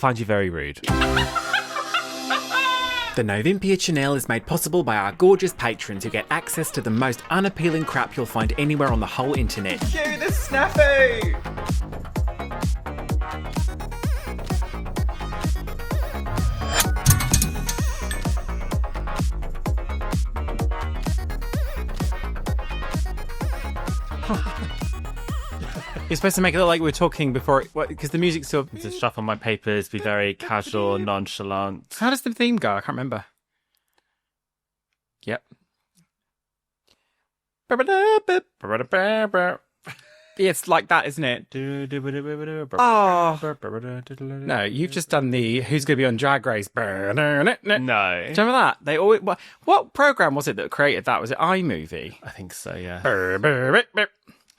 find you very rude. The Novympia channel is made possible by our gorgeous patrons who get access to the most unappealing crap you'll find anywhere on the whole internet. Cue the snafu! You're supposed to make it look like we're talking before, because the music's still... To shuffle my papers, be very casual, nonchalant. How does the theme go? I can't remember. Yep. It's like that, isn't it? Oh. No, you've just done the Who's Going to Be on Drag Race. No. Do you remember that? They always... What program was it that created that? Was it iMovie? I think so, yeah.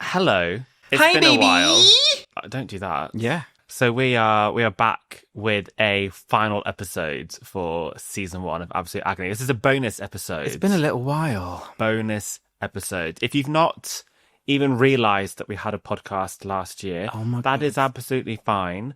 Hello. It's Hi, been baby. a while. Don't do that. Yeah. So we are back with a final episode for season 1 of Absolute Agony. This is a bonus episode. It's been a little while. Bonus episode. If you've not even realised that we had a podcast last year, that is absolutely fine.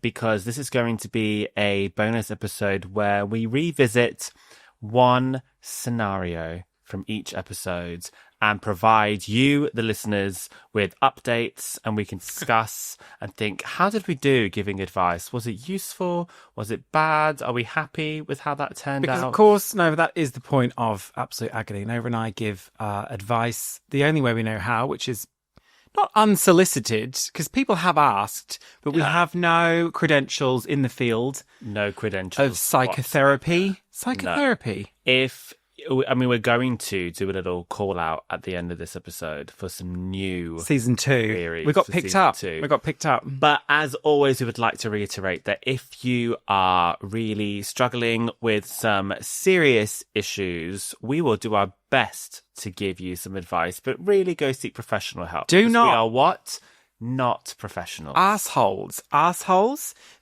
Because this is going to be a bonus episode where we revisit one scenario from each episode and provide you, the listeners, with updates, and we can discuss and think, how did we do giving advice? Was it useful? Was it bad? Are we happy with how that turned out? Because, of course, Nova, that is the point of Absolute Agony. Nova and I give advice the only way we know how, which is not unsolicited, because people have asked, but we have no credentials in the field. No credentials. Of psychotherapy. Psychotherapy. We're going to do a little call out at the end of this episode for some new season 2. theories. We got picked up. But as always, we would like to reiterate that if you are really struggling with some serious issues, we will do our best to give you some advice, but really go seek professional help. Do not. We are what? Not professional. Assholes.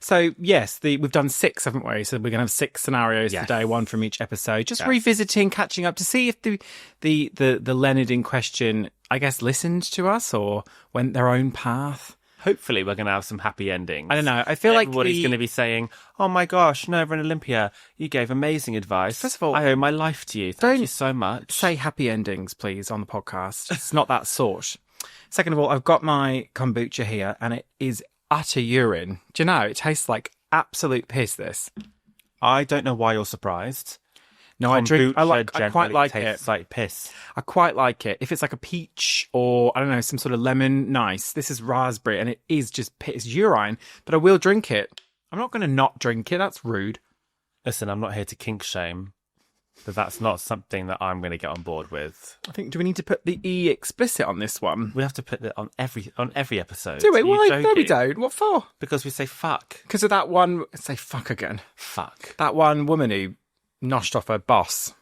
So, yes, we've done 6, haven't we? So we're going to have 6 scenarios today, 1 from each episode. Just revisiting, catching up to see if the Leonard in question, I guess, listened to us or went their own path. Hopefully we're going to have some happy endings. I don't know. I feel like everybody's going to be saying, oh my gosh, Nova and Olympia, you gave amazing advice. First of all, I owe my life to you. Thank you so much. Say happy endings, please, on the podcast. It's not that sort. Second of all, I've got my kombucha here, and it is utter urine. Do you know, it tastes like absolute piss, this. I don't know why you're surprised. No, I quite like it. Tastes like piss. I quite like it. If it's like a peach or, I don't know, some sort of lemon, nice. This is raspberry, and it is just piss. It's urine, but I will drink it. I'm not going to not drink it. That's rude. Listen, I'm not here to kink shame, but that's not something that I'm going to get on board with. I think, do we need to put the E explicit on this one? We have to put it on every episode. Do we? Why? No, we don't. What for? Because we say fuck. Because of that one... Say fuck again. Fuck. That one woman who noshed off her boss.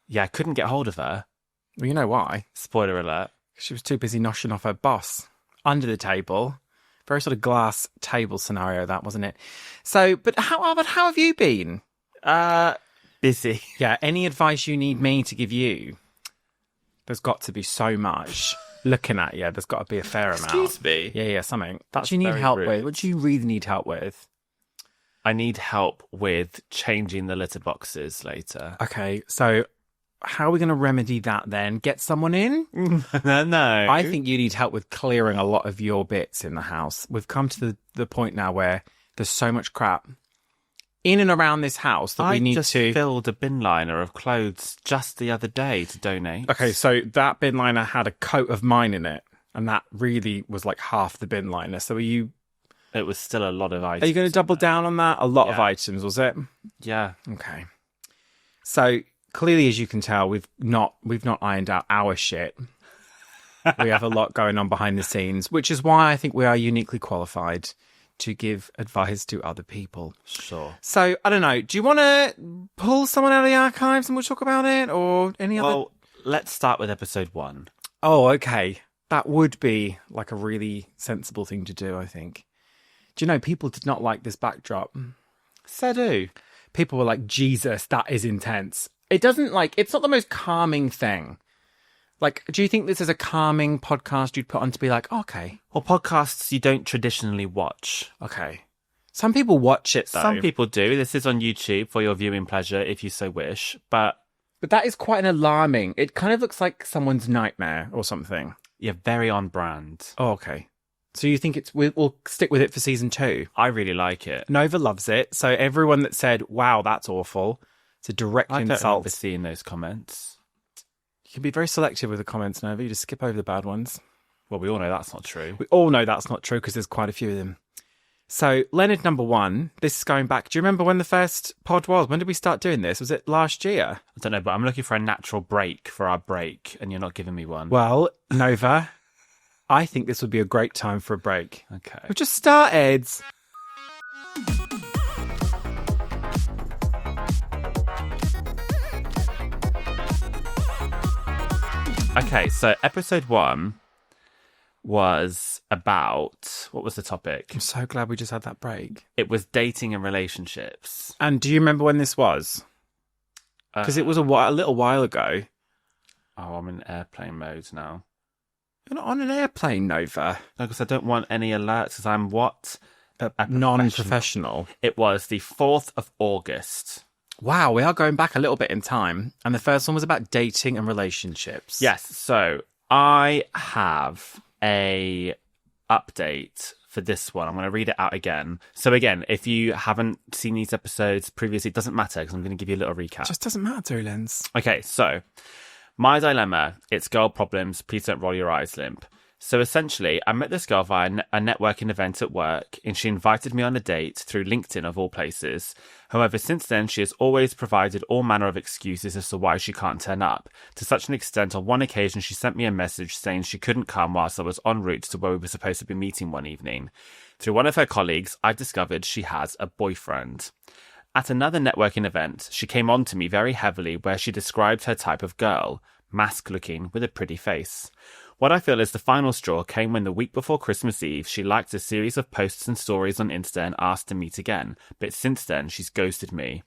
Yeah, I couldn't get hold of her. Well, you know why. Spoiler alert. She was too busy noshing off her boss. Under the table. Very sort of glass table scenario, that, wasn't it? So, but how have you been? Busy. Yeah, any advice you need me to give you? There's got to be so much. Looking at you, there's got to be a fair amount. Excuse me? Yeah, something. That's what do you need very help rude. with? What do you really need help with? I need help with changing the litter boxes later. Okay, so how are we going to remedy that then? Get someone in? No. I think you need help with clearing a lot of your bits in the house. We've come to the point now where there's so much crap in and around this house that we need to... I just filled a bin liner of clothes just the other day to donate. Okay, so that bin liner had a coat of mine in it, and that really was like half the bin liner. So It was still a lot of items. Are you going to double down on that? A lot of items, was it? Yeah. Okay. So clearly, as you can tell, we've not ironed out our shit. We have a lot going on behind the scenes, which is why I think we are uniquely qualified to give advice to other people. Sure. So, I don't know. Do you want to pull someone out of the archives and we'll talk about it? Or any other... Well, let's start with episode 1. Oh, okay. That would be like a really sensible thing to do, I think. Do you know, people did not like this backdrop. So do. People were like, Jesus, that is intense. It's not the most calming thing. Like, do you think this is a calming podcast you'd put on to be like, okay. Or podcasts you don't traditionally watch. Okay. Some people watch it, though. Some people do. This is on YouTube for your viewing pleasure, if you so wish. But that is quite an alarming. It kind of looks like someone's nightmare or something. Yeah, very on brand. Oh, okay. So you think we'll stick with it for season 2? I really like it. Nova loves it. So everyone that said, wow, that's awful, it's a direct insult. I don't remember seeing those comments. You can be very selective with the comments, Nova. You just skip over the bad ones. Well, we all know that's not true. We all know that's not true because there's quite a few of them. So Leonard number 1, this is going back. Do you remember when the first pod was? When did we start doing this? Was it last year? I don't know, but I'm looking for a natural break for our break, and you're not giving me one. Well, Nova, I think this would be a great time for a break. Okay. We've just started. Okay, so episode 1 was about... What was the topic? I'm so glad we just had that break. It was dating and relationships. And do you remember when this was? Because it was a little while ago. Oh, I'm in airplane mode now. You're not on an airplane, Nova. No, because I don't want any alerts, because I'm what? A non-professional. It was the 4th of August. Wow, we are going back a little bit in time. And the first one was about dating and relationships. Yes, so I have a update for this one. I'm going to read it out again. So again, if you haven't seen these episodes previously, it doesn't matter, because I'm going to give you a little recap. It just doesn't matter, Lens. Okay, so my dilemma, it's girl problems, please don't roll your eyes limp. So essentially, I met this girl via a networking event at work, and she invited me on a date through LinkedIn of all places. However, since then, she has always provided all manner of excuses as to why she can't turn up. To such an extent, on one occasion, she sent me a message saying she couldn't come whilst I was en route to where we were supposed to be meeting one evening. Through one of her colleagues, I discovered she has a boyfriend. At another networking event, she came on to me very heavily where she described her type of girl, mask-looking with a pretty face. What I feel is the final straw came when the week before Christmas Eve, she liked a series of posts and stories on Insta and asked to meet again, but since then she's ghosted me.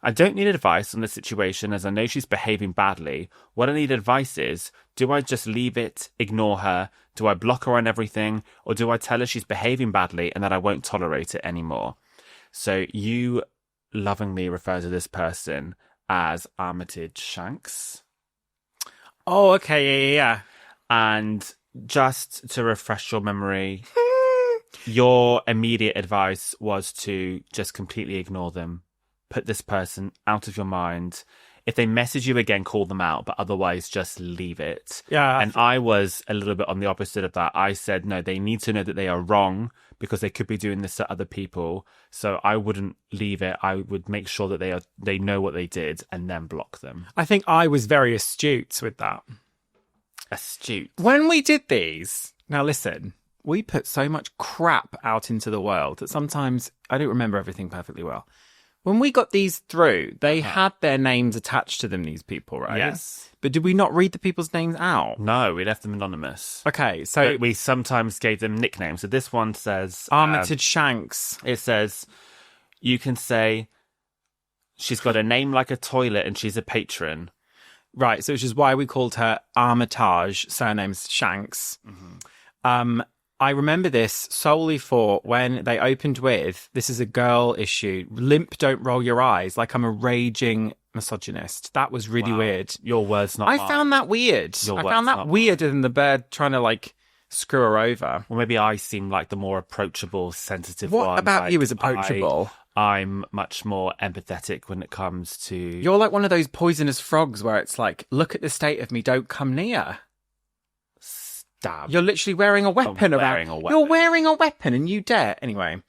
I don't need advice on the situation as I know she's behaving badly. What I need advice is, do I just leave it, ignore her, do I block her on everything, or do I tell her she's behaving badly and that I won't tolerate it anymore? So you lovingly refer to this person as Armitage Shanks. Oh, okay, yeah. And just to refresh your memory, your immediate advice was to just completely ignore them. Put this person out of your mind. If they message you again, call them out, but otherwise just leave it. Yeah. And I was a little bit on the opposite of that. I said, no, they need to know that they are wrong because they could be doing this to other people. So I wouldn't leave it. I would make sure that they know what they did and then block them. I think I was very astute with that. Astute. When we did these, now listen, we put so much crap out into the world that sometimes I don't remember everything perfectly well. When we got these through, they had their names attached to them, these people, right? Yes. But did we not read the people's names out? No, we left them anonymous. Okay, so... But we sometimes gave them nicknames. So this one says... Armitage Shanks. It says, you can say, she's got a name like a toilet and she's a patron. Right, so which is why we called her Armitage, surname's Shanks. Mm-hmm. I remember this solely for when they opened with, this is a girl issue, limp, don't roll your eyes, like I'm a raging misogynist. That was really weird. Your words, not I mine. found that weird. I found that weirder than the bird trying to, like, screw her over. Well, maybe I seem like the more approachable, sensitive one. What about like, you is approachable? I'm much more empathetic when it comes to... You're like one of those poisonous frogs where it's like, look at the state of me, don't come near. Stab. You're literally wearing a weapon. You're wearing a weapon and you dare. Anyway,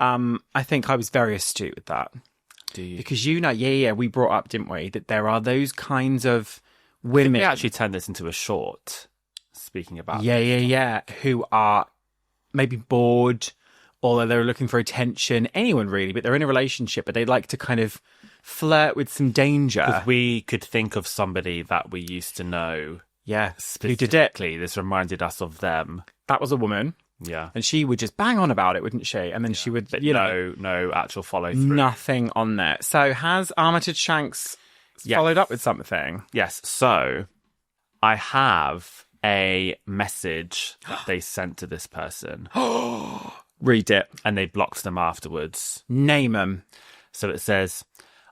I think I was very astute with that. Do you? Because we brought up, didn't we, that there are those kinds of women... We actually turned this into a short, speaking about... who are maybe bored... or they're looking for attention, anyone really, but they're in a relationship, but they like to kind of flirt with some danger. Because we could think of somebody that we used to know. Yeah. Who did it? This reminded us of them. That was a woman. Yeah. And she would just bang on about it, wouldn't she? And then she would, no actual follow through. Nothing on there. So has Armitage Shanks followed up with something? Yes. So I have a message that they sent to this person. Read it. And they blocked them afterwards. Name them. So it says,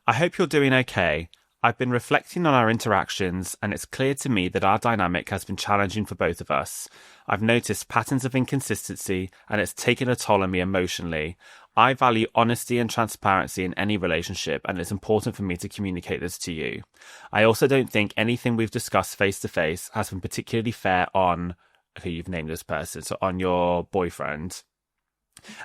I hope you're doing okay. I've been reflecting on our interactions, and it's clear to me that our dynamic has been challenging for both of us. I've noticed patterns of inconsistency, and it's taken a toll on me emotionally. I value honesty and transparency in any relationship, and it's important for me to communicate this to you. I also don't think anything we've discussed face-to-face has been particularly fair on, okay, you've named this person, so on your boyfriend.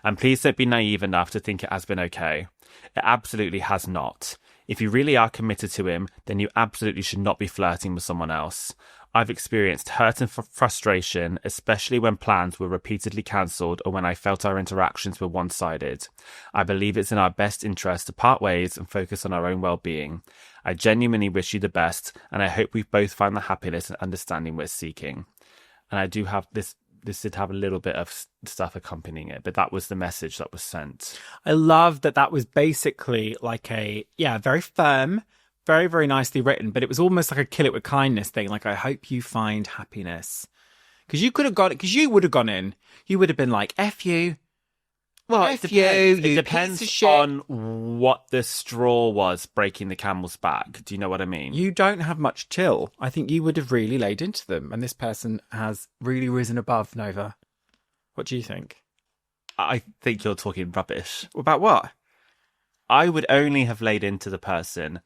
And please don't be naive enough to think it has been okay. It absolutely has not. If you really are committed to him, then you absolutely should not be flirting with someone else. I've experienced hurt and frustration, especially when plans were repeatedly cancelled or when I felt our interactions were one-sided. I believe it's in our best interest to part ways and focus on our own well-being. I genuinely wish you the best, and I hope we both find the happiness and understanding we're seeking. And I do have this did have a little bit of stuff accompanying it, but that was the message that was sent. I love that was basically like very firm, very, very nicely written, but it was almost like a kill it with kindness thing. Like, I hope you find happiness. Because you would have gone in, you would have been like, F you. Well, F it you depends piece of shit. on what the straw was breaking the camel's back. Do you know what I mean? You don't have much chill. I think you would have really laid into them, and this person has really risen above Nova. What do you think? I think you're talking rubbish. About what? I would only have laid into the person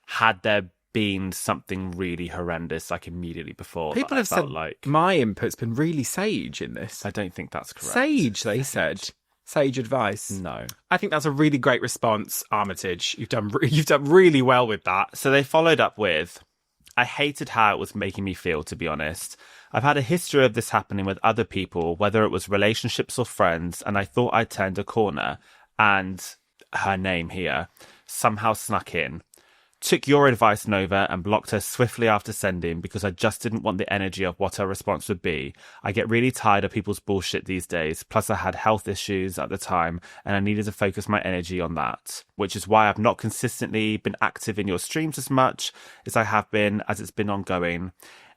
had there been something really horrendous, like immediately before. People have said my input's been really sage in this. I don't think that's correct. Sage, they said. Sage advice. No. I think that's a really great response, Armitage. You've done really well with that. So they followed up with, I hated how it was making me feel, to be honest. I've had a history of this happening with other people, whether it was relationships or friends, and I thought I turned a corner, and her name here somehow snuck in. Took your advice, Nova, and blocked her swiftly after sending because I just didn't want the energy of what her response would be. I get really tired of people's bullshit these days, plus I had health issues at the time and I needed to focus my energy on that, which is why I've not consistently been active in your streams as much as I have been as it's been ongoing.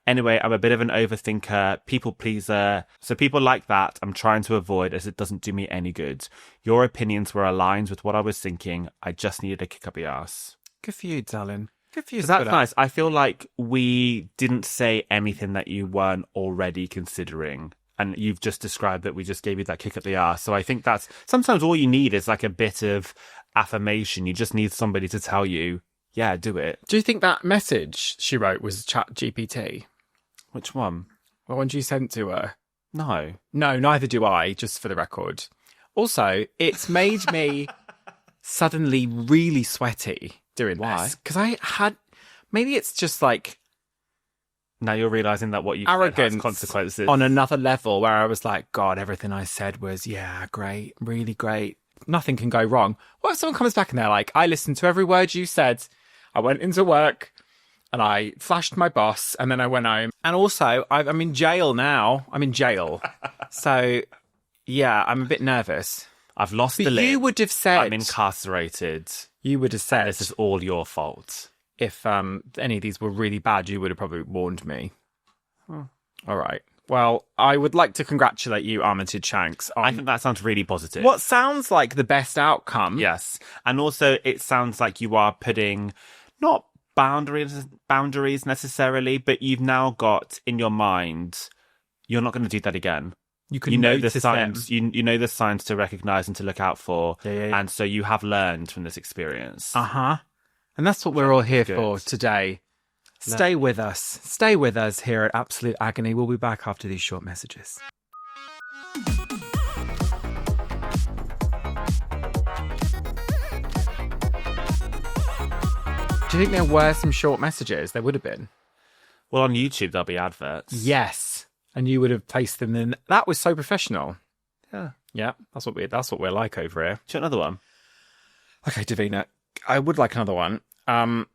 Anyway, I'm a bit of an overthinker, people pleaser, so people like that I'm trying to avoid as it doesn't do me any good. Your opinions were aligned with what I was thinking. I just needed a kick up the arse. Good for you, darling. Good for you. So that's nice. I feel like we didn't say anything that you weren't already considering. And you've just described that we just gave you that kick up the arse. So I think that's sometimes all you need is like a bit of affirmation. You just need somebody to tell you, yeah, do it. Do you think that message she wrote was ChatGPT? Which one? The one you sent to her? No. No, neither do I, just for the record. Also, it's made me suddenly really sweaty doing this. Because I had... Maybe it's just like... Now you're realising that what you said has consequences. On another level where I was like, God, everything I said was, yeah, great, really great. Nothing can go wrong. What if someone comes back and they're like, I listened to every word you said. I went into work and I flashed my boss and then I went home. And also, I'm in jail now. I'm in jail. So, yeah, I'm a bit nervous. I've lost the limb. You would have said... I'm incarcerated. You would have said... This is all your fault. If any of these were really bad, you would have probably warned me. All right. Well, I would like to congratulate you, Armitage Shanks. I think that sounds really positive. What sounds like the best outcome. Yes. And also, it sounds like you are putting not boundaries necessarily, but you've now got in your mind, you're not going to do that again. You know the signs. You know the signs to recognize and to look out for. Yeah. And so you have learned from this experience. Uh-huh. And that's what we're all here for today. Stay with us. Stay with us here at Absolute Agony. We'll be back after these short messages. Do you think there were some short messages? There would have been. Well, on YouTube, there'll be adverts. Yes. And you would have placed them in. That was so professional. Yeah. Yeah. That's what we're like over here. Do you want another one? Okay, Davina. I would like another one. I'm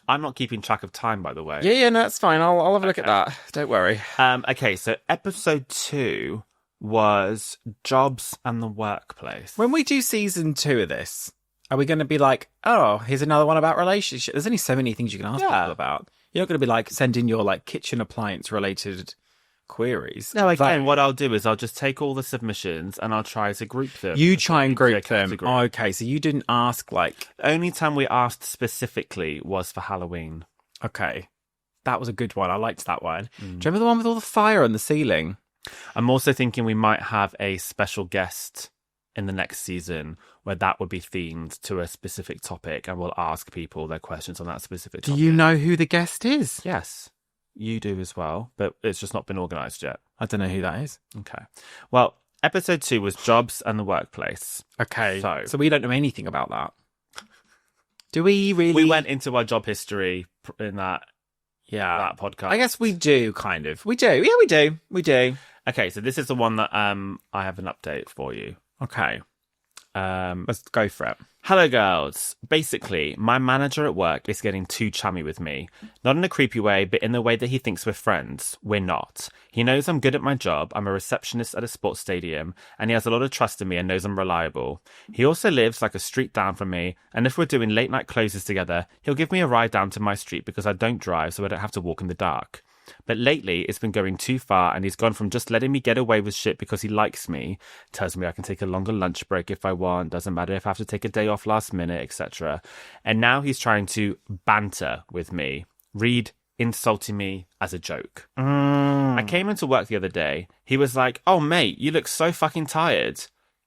not keeping track of time, by the way. Yeah, no, that's fine. I'll have a look at that. Don't worry. Okay, so episode 2 was jobs and the workplace. When we do season 2 of this, are we going to be like, oh, here's another one about relationships? There's only so many things you can ask people about. You're not going to be like sending your like kitchen appliance related queries. No, again, what I'll do is I'll just take all the submissions and I'll try to group them. You try and group them. Oh, okay, so you didn't ask like... The only time we asked specifically was for Halloween. Okay. That was a good one. I liked that one. Do you remember the one with all the fire on the ceiling? I'm also thinking we might have a special guest in the next season where that would be themed to a specific topic and we'll ask people their questions on that specific topic. Do you know who the guest is? Yes, you do as well, but it's just not been organised yet. I don't know who that is. Okay. Well, episode 2 was jobs and the workplace. Okay. So we don't know anything about that. Do we really? We went into our job history in that podcast. I guess we do, kind of. We do. Yeah, we do. We do. Okay, so this is the one that I have an update for you. Okay. Let's go for it. Hello, girls. Basically, my manager at work is getting too chummy with me. Not in a creepy way, but in the way that he thinks we're friends. We're not. He knows I'm good at my job. I'm a receptionist at a sports stadium, and he has a lot of trust in me and knows I'm reliable. He also lives like a street down from me, and if we're doing late night closes together, he'll give me a ride down to my street because I don't drive, so I don't have to walk in the dark. But lately, it's been going too far, and he's gone from just letting me get away with shit because he likes me, tells me I can take a longer lunch break if I want, doesn't matter if I have to take a day off last minute, etc. And now he's trying to banter with me. Read insulting me as a joke. I came into work the other day. He was like, "Oh, mate, you look so fucking tired."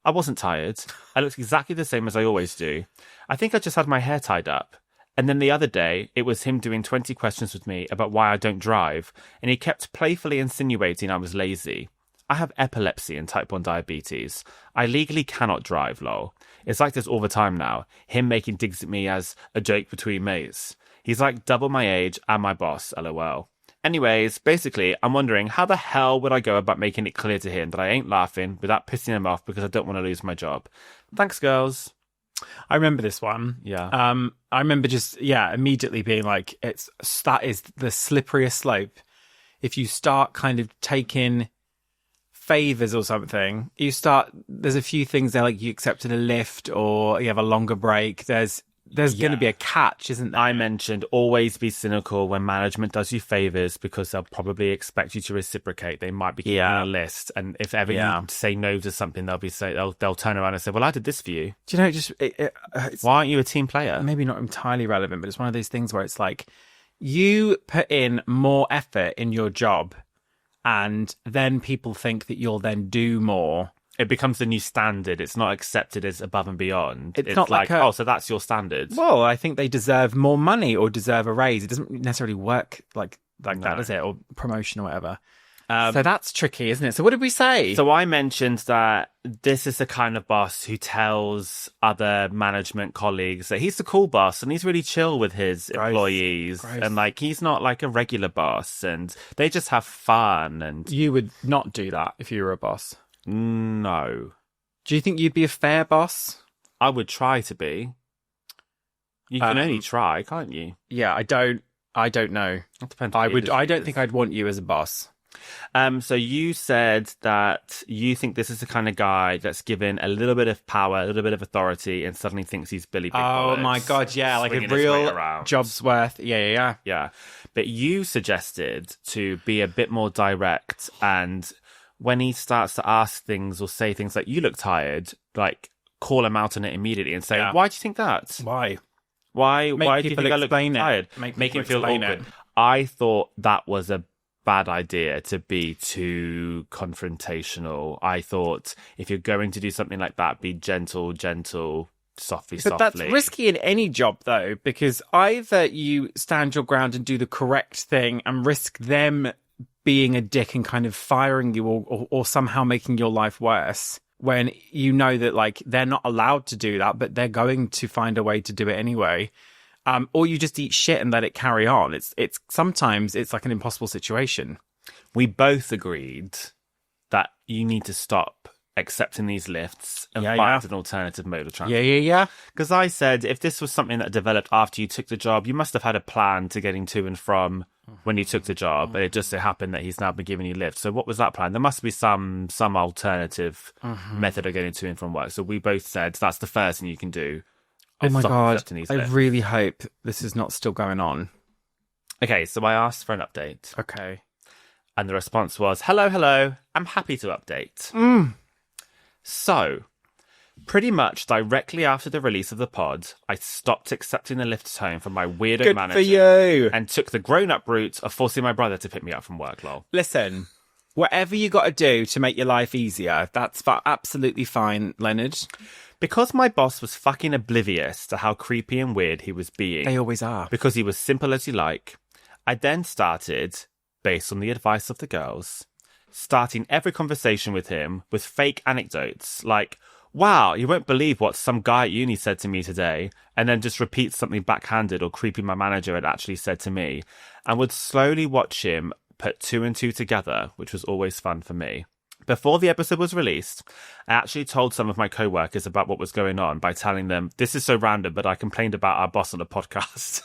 I wasn't tired. I looked exactly the same as I always do. I think I just had my hair tied up. And then the other day, it was him doing 20 questions with me about why I don't drive, and he kept playfully insinuating I was lazy. I have epilepsy and type 1 diabetes. I legally cannot drive, lol. It's like this all the time now, him making digs at me as a joke between mates. He's like double my age and my boss, lol. Anyways, basically, I'm wondering how the hell would I go about making it clear to him that I ain't laughing without pissing him off because I don't want to lose my job. Thanks, girls. I remember this one. Yeah. I remember just, immediately being like, that is the slipperiest slope. If you start kind of taking favors or something, there's a few things there, like you accepted a lift or you have a longer break. There's going to be a catch, isn't there? I mentioned always be cynical when management does you favors because they'll probably expect you to reciprocate. They might be keeping a list, and if ever you say no to something, they'll turn around and say, "Well, I did this for you." Do you know? Why aren't you a team player? Maybe not entirely relevant, but it's one of those things where it's like you put in more effort in your job, and then people think that you'll then do more. It becomes the new standard. It's not accepted as above and beyond. It's not like so that's your standard. Well, I think they deserve more money or deserve a raise. It doesn't necessarily work like that, does it? Or promotion or whatever. So that's tricky, isn't it? So what did we say? So I mentioned that this is the kind of boss who tells other management colleagues that he's the cool boss and he's really chill with his employees. And like he's not like a regular boss and they just have fun. And you would not do that if you were a boss. No. Do you think you'd be a fair boss? I would try to be. You can only try, can't you? Yeah, I don't know. It depends. I don't think I'd want you as a boss. So you said that you think this is the kind of guy that's given a little bit of power, a little bit of authority, and suddenly thinks he's Billy Big Bollocks. Oh my God, yeah, like a real job's worth. Yeah. But you suggested to be a bit more direct, and when he starts to ask things or say things like, "You look tired," like call him out on it immediately and say, "Why do you think that? Why? Why do you think I look tired?" Make him feel awkward. I thought that was a bad idea to be too confrontational. I thought if you're going to do something like that, be gentle, softly. But that's risky in any job, though, because either you stand your ground and do the correct thing and risk them being a dick and kind of firing you or somehow making your life worse when you know that like they're not allowed to do that, but they're going to find a way to do it anyway. Or you just eat shit and let it carry on. It's sometimes it's like an impossible situation. We both agreed that you need to stop accepting these lifts and find an alternative mode of transport. Yeah. Because I said if this was something that developed after you took the job, you must have had a plan to getting to and from when you took the job, and it just so happened that he's now been giving you lifts. So what was that plan? There must be some alternative method of getting to and from work. So we both said that's the first thing you can do. Oh my God, I really hope this is not still going on. Okay, so I asked for an update. Okay. And the response was, hello, I'm happy to update. So, pretty much directly after the release of the pod, I stopped accepting the lift home from my weirdo manager. Good for you. And took the grown-up route of forcing my brother to pick me up from work, lol. Listen, whatever you got to do to make your life easier, that's absolutely fine, Leonard. Because my boss was fucking oblivious to how creepy and weird he was being. They always are. Because he was simple as you like, I then started, based on the advice of the girls, starting every conversation with him with fake anecdotes like, wow, you won't believe what some guy at uni said to me today, and then just repeat something backhanded or creepy my manager had actually said to me, and would slowly watch him put two and two together, which was always fun for me. Before the episode was released, I actually told some of my co-workers about what was going on by telling them, this is so random, but I complained about our boss on a podcast.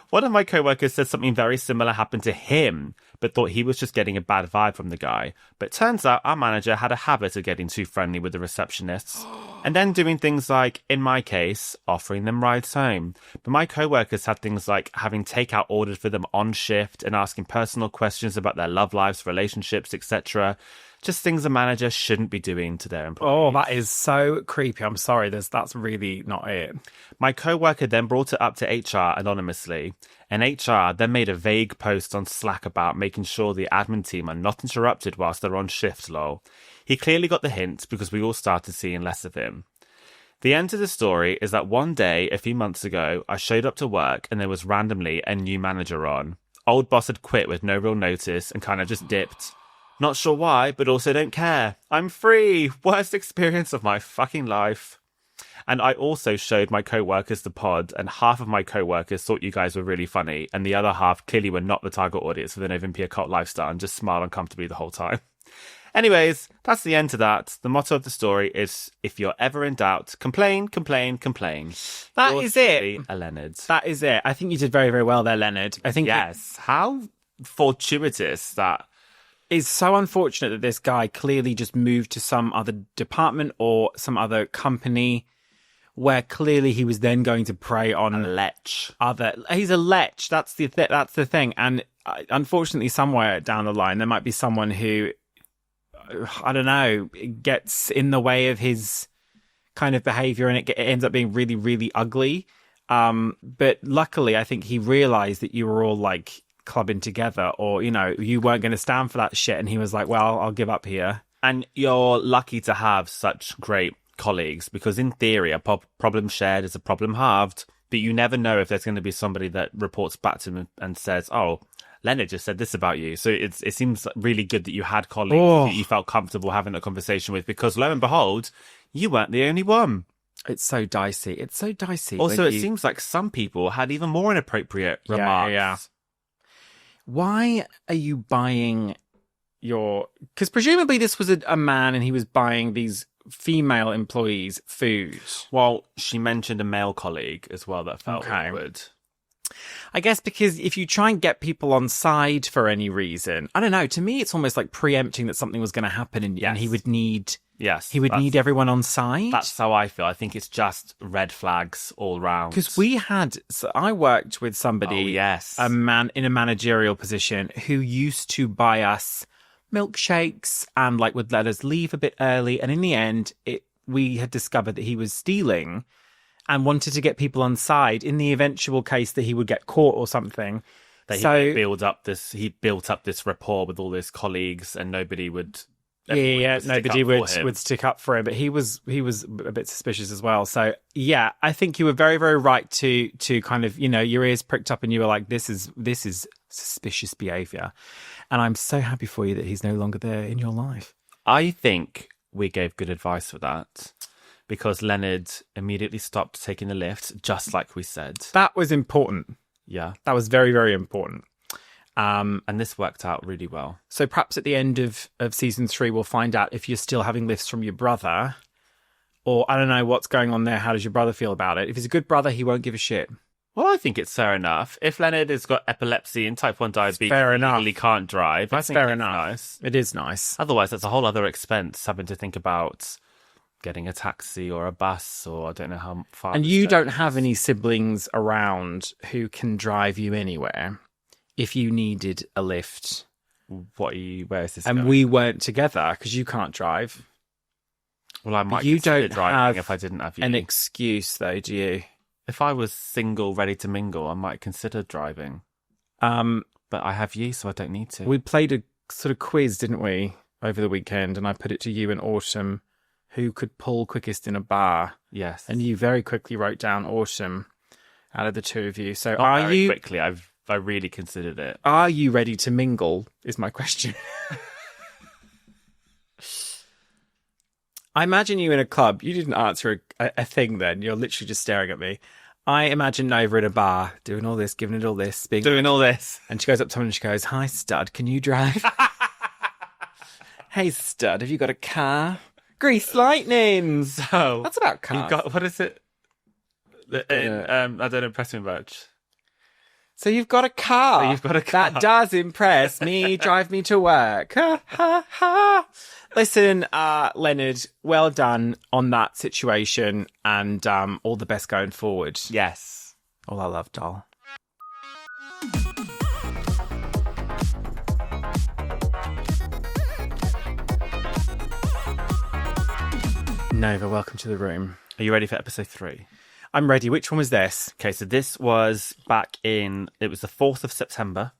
One of my co-workers said something very similar happened to him, but thought he was just getting a bad vibe from the guy. But turns out our manager had a habit of getting too friendly with the receptionists, and then doing things like, in my case, offering them rides home. But my co-workers had things like having takeout ordered for them on shift and asking personal questions about their love lives, relationships, etc. Just things a manager shouldn't be doing to their employees. Oh, that is so creepy. I'm sorry, that's really not it. My co-worker then brought it up to HR anonymously, and HR then made a vague post on Slack about making sure the admin team are not interrupted whilst they're on shift, lol. He clearly got the hint because we all started seeing less of him. The end of the story is that one day, a few months ago, I showed up to work and there was randomly a new manager on. Old boss had quit with no real notice and kind of just dipped. Not sure why, but also don't care. I'm free. Worst experience of my fucking life. And I also showed my co-workers the pod, and half of my co-workers thought you guys were really funny, and the other half clearly were not the target audience for the Novympia cult lifestyle and just smiled uncomfortably the whole time. Anyways, that's the end to that. The motto of the story is, if you're ever in doubt, complain, complain, complain. That is it. A Leonards. That is it. I think you did very, very well there, Leonard. I think yes. How fortuitous that... It's so unfortunate that this guy clearly just moved to some other department or some other company where clearly he was then going to prey on a lech. He's a lech. That's the thing. And unfortunately, somewhere down the line, there might be someone who, I don't know, gets in the way of his kind of behavior, and it ends up being really, really ugly. But luckily, I think he realized that you were all like clubbing together, or you weren't going to stand for that shit, and he was like, well, I'll give up here. And you're lucky to have such great colleagues, because in theory a problem shared is a problem halved, but you never know if there's going to be somebody that reports back to him and says, oh, Leonard just said this about you. So it seems really good that you had colleagues that you felt comfortable having a conversation with, because lo and behold, you weren't the only one. It's so dicey. Also, it seems like some people had even more inappropriate remarks. Yeah. Why are you buying because presumably this was a man and he was buying these female employees food. Well, she mentioned a male colleague as well that felt awkward. I guess because if you try and get people on side for any reason, I don't know, to me it's almost like preempting that something was going to happen and he would need... Yes. He would need everyone on side. That's how I feel. I think it's just red flags all round. Because I worked with somebody, a man in a managerial position, who used to buy us milkshakes and would let us leave a bit early. And in the end, we had discovered that he was stealing and wanted to get people on side in the eventual case that he would get caught or something. He built up this rapport with all his colleagues, and nobody would... nobody would stick up for him, but he was a bit suspicious as well. So yeah, I think you were very, very right to kind of, your ears pricked up and you were like, this is suspicious behavior. And I'm so happy for you that he's no longer there in your life. I think we gave good advice for that, because Leonard immediately stopped taking the lift, just like we said. That was important. Yeah. That was very, very important. And this worked out really well. So perhaps at the end of season 3, we'll find out if you're still having lifts from your brother, or I don't know what's going on there. How does your brother feel about it? If he's a good brother, he won't give a shit. Well, I think it's fair enough. If Leonard has got epilepsy and type 1 diabetes, he can't drive. I think fair it's enough. Nice. It is nice. Otherwise, that's a whole other expense, having to think about getting a taxi or a bus, or I don't know how far. And you don't have any siblings around who can drive you anywhere. If you needed a lift, Where is this And going? we weren't together because you can't drive. Well, I might You consider don't driving have if I didn't have you. an excuse, though, do you? If I was single, ready to mingle, I might consider driving. Um, But I have you, so I don't need to. we played a sort of quiz, didn't we, over the weekend? And I put it to you in Autumn, who could pull quickest in a bar? Yes. And you very quickly wrote down Autumn out of the two of you. So Not very quickly. I really considered it. Are you ready to mingle, is my question. I imagine you in a club. You didn't answer a thing then. You're literally just staring at me. I imagine Nova in a bar, doing all this, giving it all this. Doing all this. And she goes up to someone and she goes, "Hi, stud, can you drive?" "Hey, stud, have you got a car?" Grease lightnings. So That's about cars. you've got, what is it? I don't impress me much. So you've got a car. So you've got a car. That does impress me. Drive me to work. Ha, ha, ha. Listen, Leonard, well done on that situation, and all the best going forward. Yes. All I love, doll. Nova, welcome to the room. Are you ready for episode 3? I'm ready. Which one was this? Okay, so this was it was the 4th of September.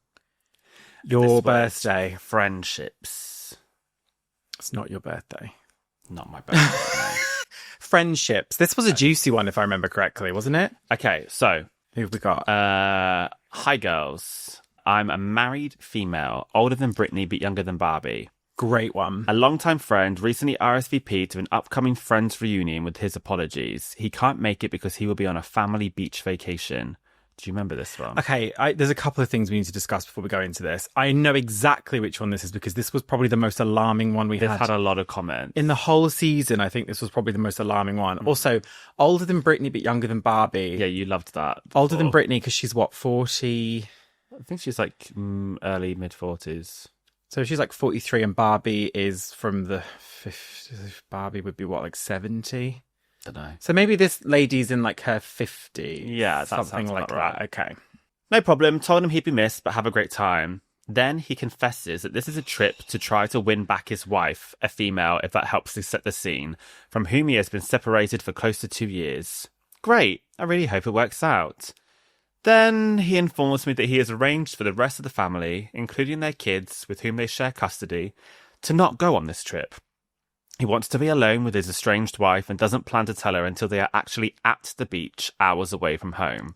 Your This was birthday. Friendships. It's not your birthday. Not my birthday. Friendships. This was a juicy one, if I remember correctly, wasn't it? Okay, so Who have we got? hi girls. I'm a married female, older than Brittany but younger than Barbie. Great one. A longtime friend recently RSVP'd to an upcoming Friends reunion with his apologies. He can't make it because he will be on a family beach vacation. Do you remember this one? Okay, there's a couple of things we need to discuss before we go into this. I know exactly which one this is because this was probably the most alarming one we They've had. had a lot of comments. In the whole season, I think this was probably the most alarming one. Also, older than Brittany but younger than Barbie. Yeah, you loved that. Older than Brittany because she's what, 40? I think she's like early, mid-40s. So she's like 43 and Barbie is from the 50s. Barbie would be what, like 70? Don't know. So maybe this lady's in like her 50s. Yeah, that something sounds like about that. right. Okay. No problem. Told him he'd be missed, but have a great time. Then he confesses that this is a trip to try to win back his wife, a female, if that helps to set the scene, from whom he has been separated for close to 2 years. Great. I really hope it works out. Then he informs me that he has arranged for the rest of the family, including their kids, with whom they share custody, to not go on this trip. He wants to be alone with his estranged wife and doesn't plan to tell her until they are actually at the beach, hours away from home.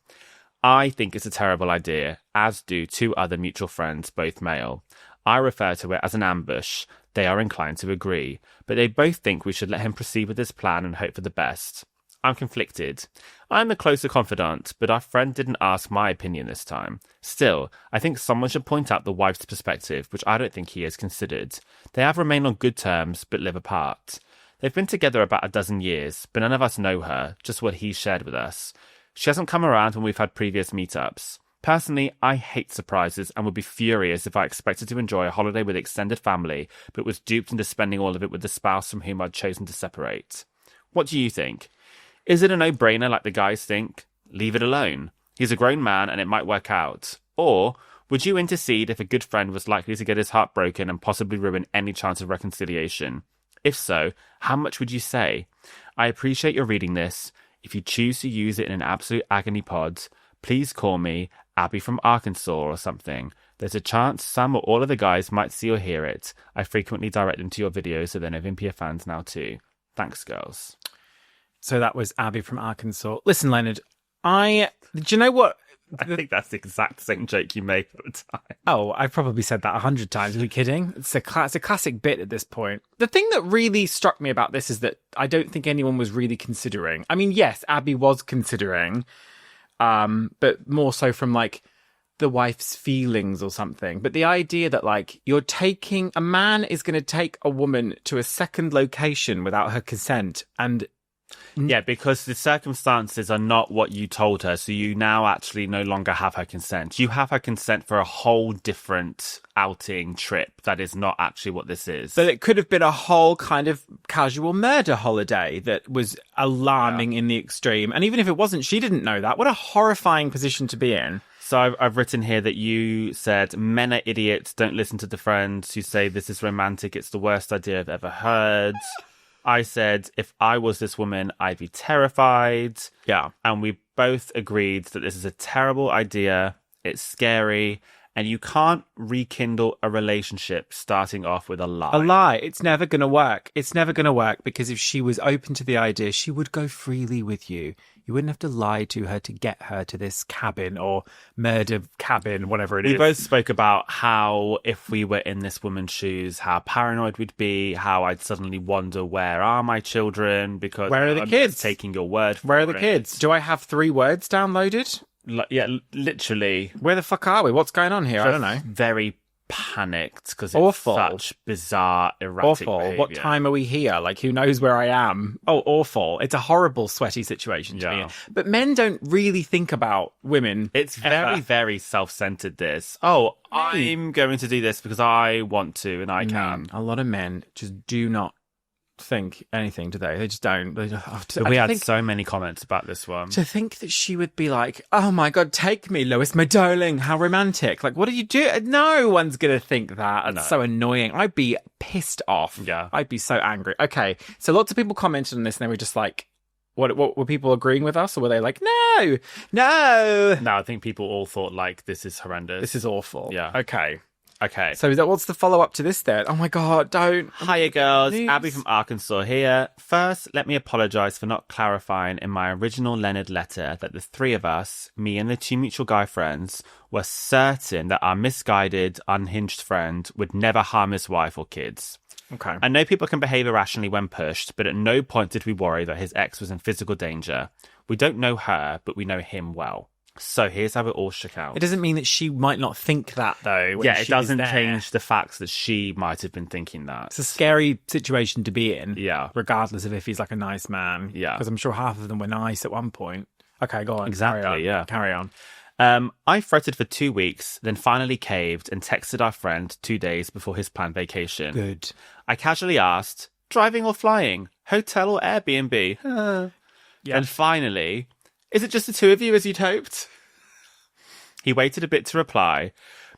I think it's a terrible idea, as do 2 other mutual friends, both male. I refer to it as an ambush. They are inclined to agree, but they both think we should let him proceed with his plan and hope for the best. I'm conflicted. I'm the closer confidant, but our friend didn't ask my opinion this time. Still, I think someone should point out the wife's perspective, which I don't think he has considered. They have remained on good terms, but live apart. They've been together about 12 years, but none of us know her, just what he shared with us. She hasn't come around when we've had previous meetups. Personally, I hate surprises and would be furious if I expected to enjoy a holiday with extended family, but was duped into spending all of it with the spouse from whom I'd chosen to separate. What do you think? Is it a no-brainer like the guys think? Leave it alone. He's a grown man and it might work out. Or would you intercede if a good friend was likely to get his heart broken and possibly ruin any chance of reconciliation? If so, how much would you say? I appreciate your reading this. If you choose to use it in an Absolute Agony pod, please call me Abby from Arkansas or something. There's a chance some or all of the guys might see or hear it. I frequently direct them to your videos, so they're Novympia fans now too. Thanks, girls. So that was Abby from Arkansas. Listen, Leonard, do you know what? I think that's the exact same joke you make all the time. Oh, I've probably said that 100 times. Are we kidding? It's a classic bit at this point. The thing that really struck me about this is that I don't think anyone was really considering. I mean, yes, Abby was considering, but more so from like the wife's feelings or something. But the idea that like a man is going to take a woman to a second location without her consent and... Yeah, because the circumstances are not what you told her, so you now actually no longer have her consent. You have her consent for a whole different outing trip that is not actually what this is. But it could have been a whole kind of casual murder holiday that was alarming in the extreme. And even if it wasn't, she didn't know that. What a horrifying position to be in. So I've written here that you said, men are idiots, don't listen to the friends who say this is romantic, it's the worst idea I've ever heard. I said, if I was this woman, I'd be terrified. Yeah. And we both agreed that this is a terrible idea, it's scary, and you can't rekindle a relationship starting off with a lie. A lie. It's never going to work. It's never going to work because if she was open to the idea, she would go freely with you. You wouldn't have to lie to her to get her to this cabin or murder cabin, whatever it is. We both spoke about how if we were in this woman's shoes, how paranoid we'd be, how I'd suddenly wonder, where are my children? Because where are the kids? Taking your word for it. Where are the kids? Do I have 3 words downloaded? Yeah, literally. Where the fuck are we? What's going on here? I don't know. Very panicked because it's awful. Such bizarre, erratic behavior. What time are we here? Like, who knows where I am? Oh, awful. It's a horrible, sweaty situation to be in. But men don't really think about women. It's very, very self-centered, this. Oh, I'm going to do this because I want to and I can. A lot of men just do not think anything, do they? They just don't. We had so many comments about this one. To think that she would be like, oh my God, take me, Lewis, my darling, how romantic. Like, what do you do? No one's going to think that. It's so annoying. I'd be pissed off. Yeah. I'd be so angry. Okay, so lots of people commented on this and they were just like, what were people agreeing with us, or were they like, no? No, I think people all thought like, this is horrendous. This is awful. Yeah. Okay. So what's the follow-up to this then? Oh my God, don't. Hiya, girls. Please. Abby from Arkansas here. First, let me apologise for not clarifying in my original Leonard letter that the 3 of us, me and the 2 mutual guy friends, were certain that our misguided, unhinged friend would never harm his wife or kids. Okay. I know people can behave irrationally when pushed, but at no point did we worry that his ex was in physical danger. We don't know her, but we know him well. So here's how it all shook out. It doesn't mean that she might not think that, though. Yeah, it doesn't change the facts that she might have been thinking that. It's a scary situation to be in. Yeah. Regardless of if he's like a nice man. Yeah. Because I'm sure half of them were nice at one point. Okay, go on. Exactly, Carry on. I fretted for 2 weeks, then finally caved and texted our friend 2 days before his planned vacation. Good. I casually asked, driving or flying? Hotel or Airbnb? Yeah. And finally, is it just the 2 of you as you'd hoped? He waited a bit to reply,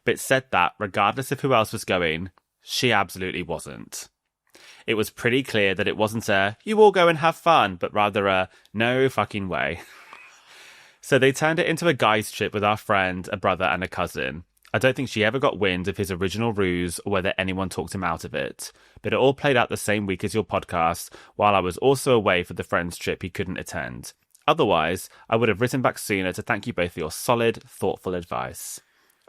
but said that, regardless of who else was going, she absolutely wasn't. It was pretty clear that it wasn't a, you all go and have fun, but rather a, no fucking way. So they turned it into a guy's trip with our friend, a brother and a cousin. I don't think she ever got wind of his original ruse or whether anyone talked him out of it. But it all played out the same week as your podcast, while I was also away for the friend's trip he couldn't attend. Otherwise, I would have written back sooner to thank you both for your solid, thoughtful advice.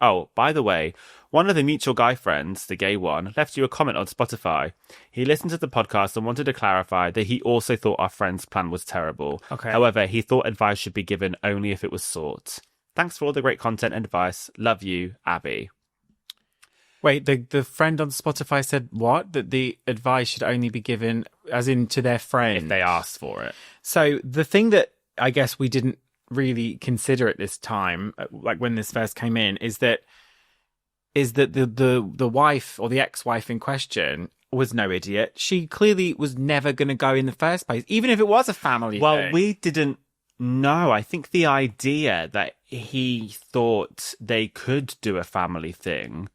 Oh, by the way, one of the mutual guy friends, the gay one, left you a comment on Spotify. He listened to the podcast and wanted to clarify that he also thought our friend's plan was terrible. Okay. However, he thought advice should be given only if it was sought. Thanks for all the great content and advice. Love you, Abby. Wait, the friend on Spotify said what? That the advice should only be given, as in to their friend? If they asked for it. So the thing that I guess we didn't really consider at this time, like when this first came in, is that the wife or the ex-wife in question was no idiot. She clearly was never going to go in the first place, even if it was a family thing. Well, we didn't know. I think the idea that he thought they could do a family thing,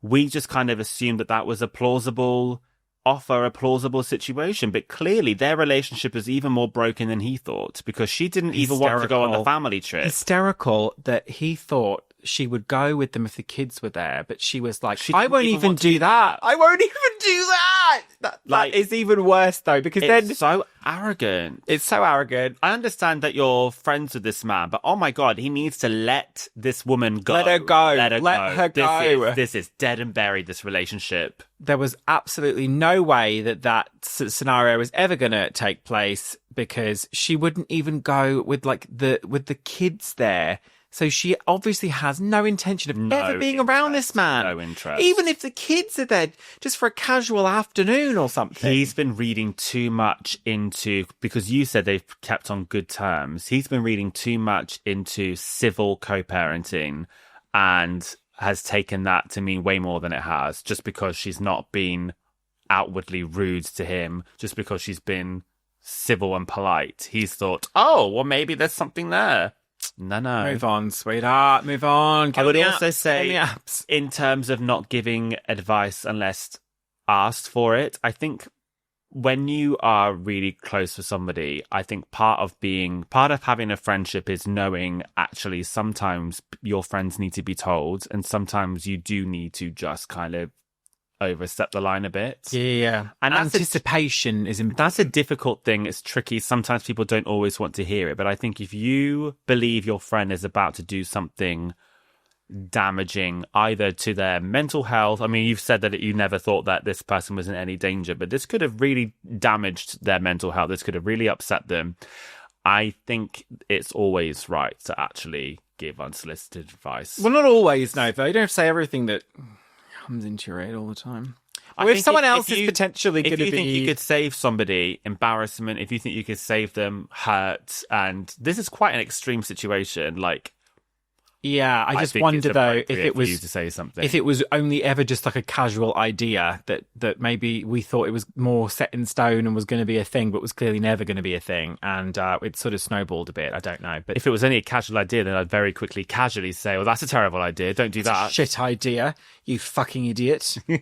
we just kind of assumed that was a plausible offer, a plausible situation. But clearly their relationship is even more broken than he thought, because she didn't even want to go on the family trip. Hysterical that he thought she would go with them if the kids were there, but she was like, She I didn't won't even even want to do that. I won't even do that. That is even worse, though, because It's then so arrogant. it's so arrogant. I understand that you're friends with this man, but oh my God, he needs to let this woman go. Let her go. Let her go. This is dead and buried, this relationship. There was absolutely no way that scenario was ever going to take place, because she wouldn't even go with the kids there. So she obviously has no intention of ever being around this man. No interest. Even if the kids are there just for a casual afternoon or something. He's been reading too much into, because you said they've kept on good terms, he's been reading too much into civil co-parenting and has taken that to mean way more than it has, just because she's not been outwardly rude to him, just because she's been civil and polite. He's thought, oh, well, maybe there's something there. No. Move on, sweetheart. Move on. I would also say, in terms of not giving advice unless asked for it, I think when you are really close with somebody, I think part of having a friendship is knowing actually sometimes your friends need to be told, and sometimes you do need to just kind of overstep the line a bit. Yeah. And anticipation is important. That's a difficult thing. It's tricky. Sometimes people don't always want to hear it, but I think if you believe your friend is about to do something damaging either to their mental health. I mean, you've said that you never thought that this person was in any danger, but this could have really damaged their mental health. This could have really upset them. I think it's always right to actually give unsolicited advice. Well, not always, no, though. You don't have to say everything that comes into your head all the time. If someone else is potentially going to be... If you think you could save somebody embarrassment, if you think you could save them hurt, and this is quite an extreme situation, like... Yeah, I just wonder though if it was you to say something. If it was only ever just like a casual idea that maybe we thought it was more set in stone and was going to be a thing, but was clearly never going to be a thing, and it sort of snowballed a bit. I don't know, but if it was only a casual idea, then I'd very quickly casually say, "Well, that's a terrible idea. Don't do that. Shit idea, you fucking idiot." You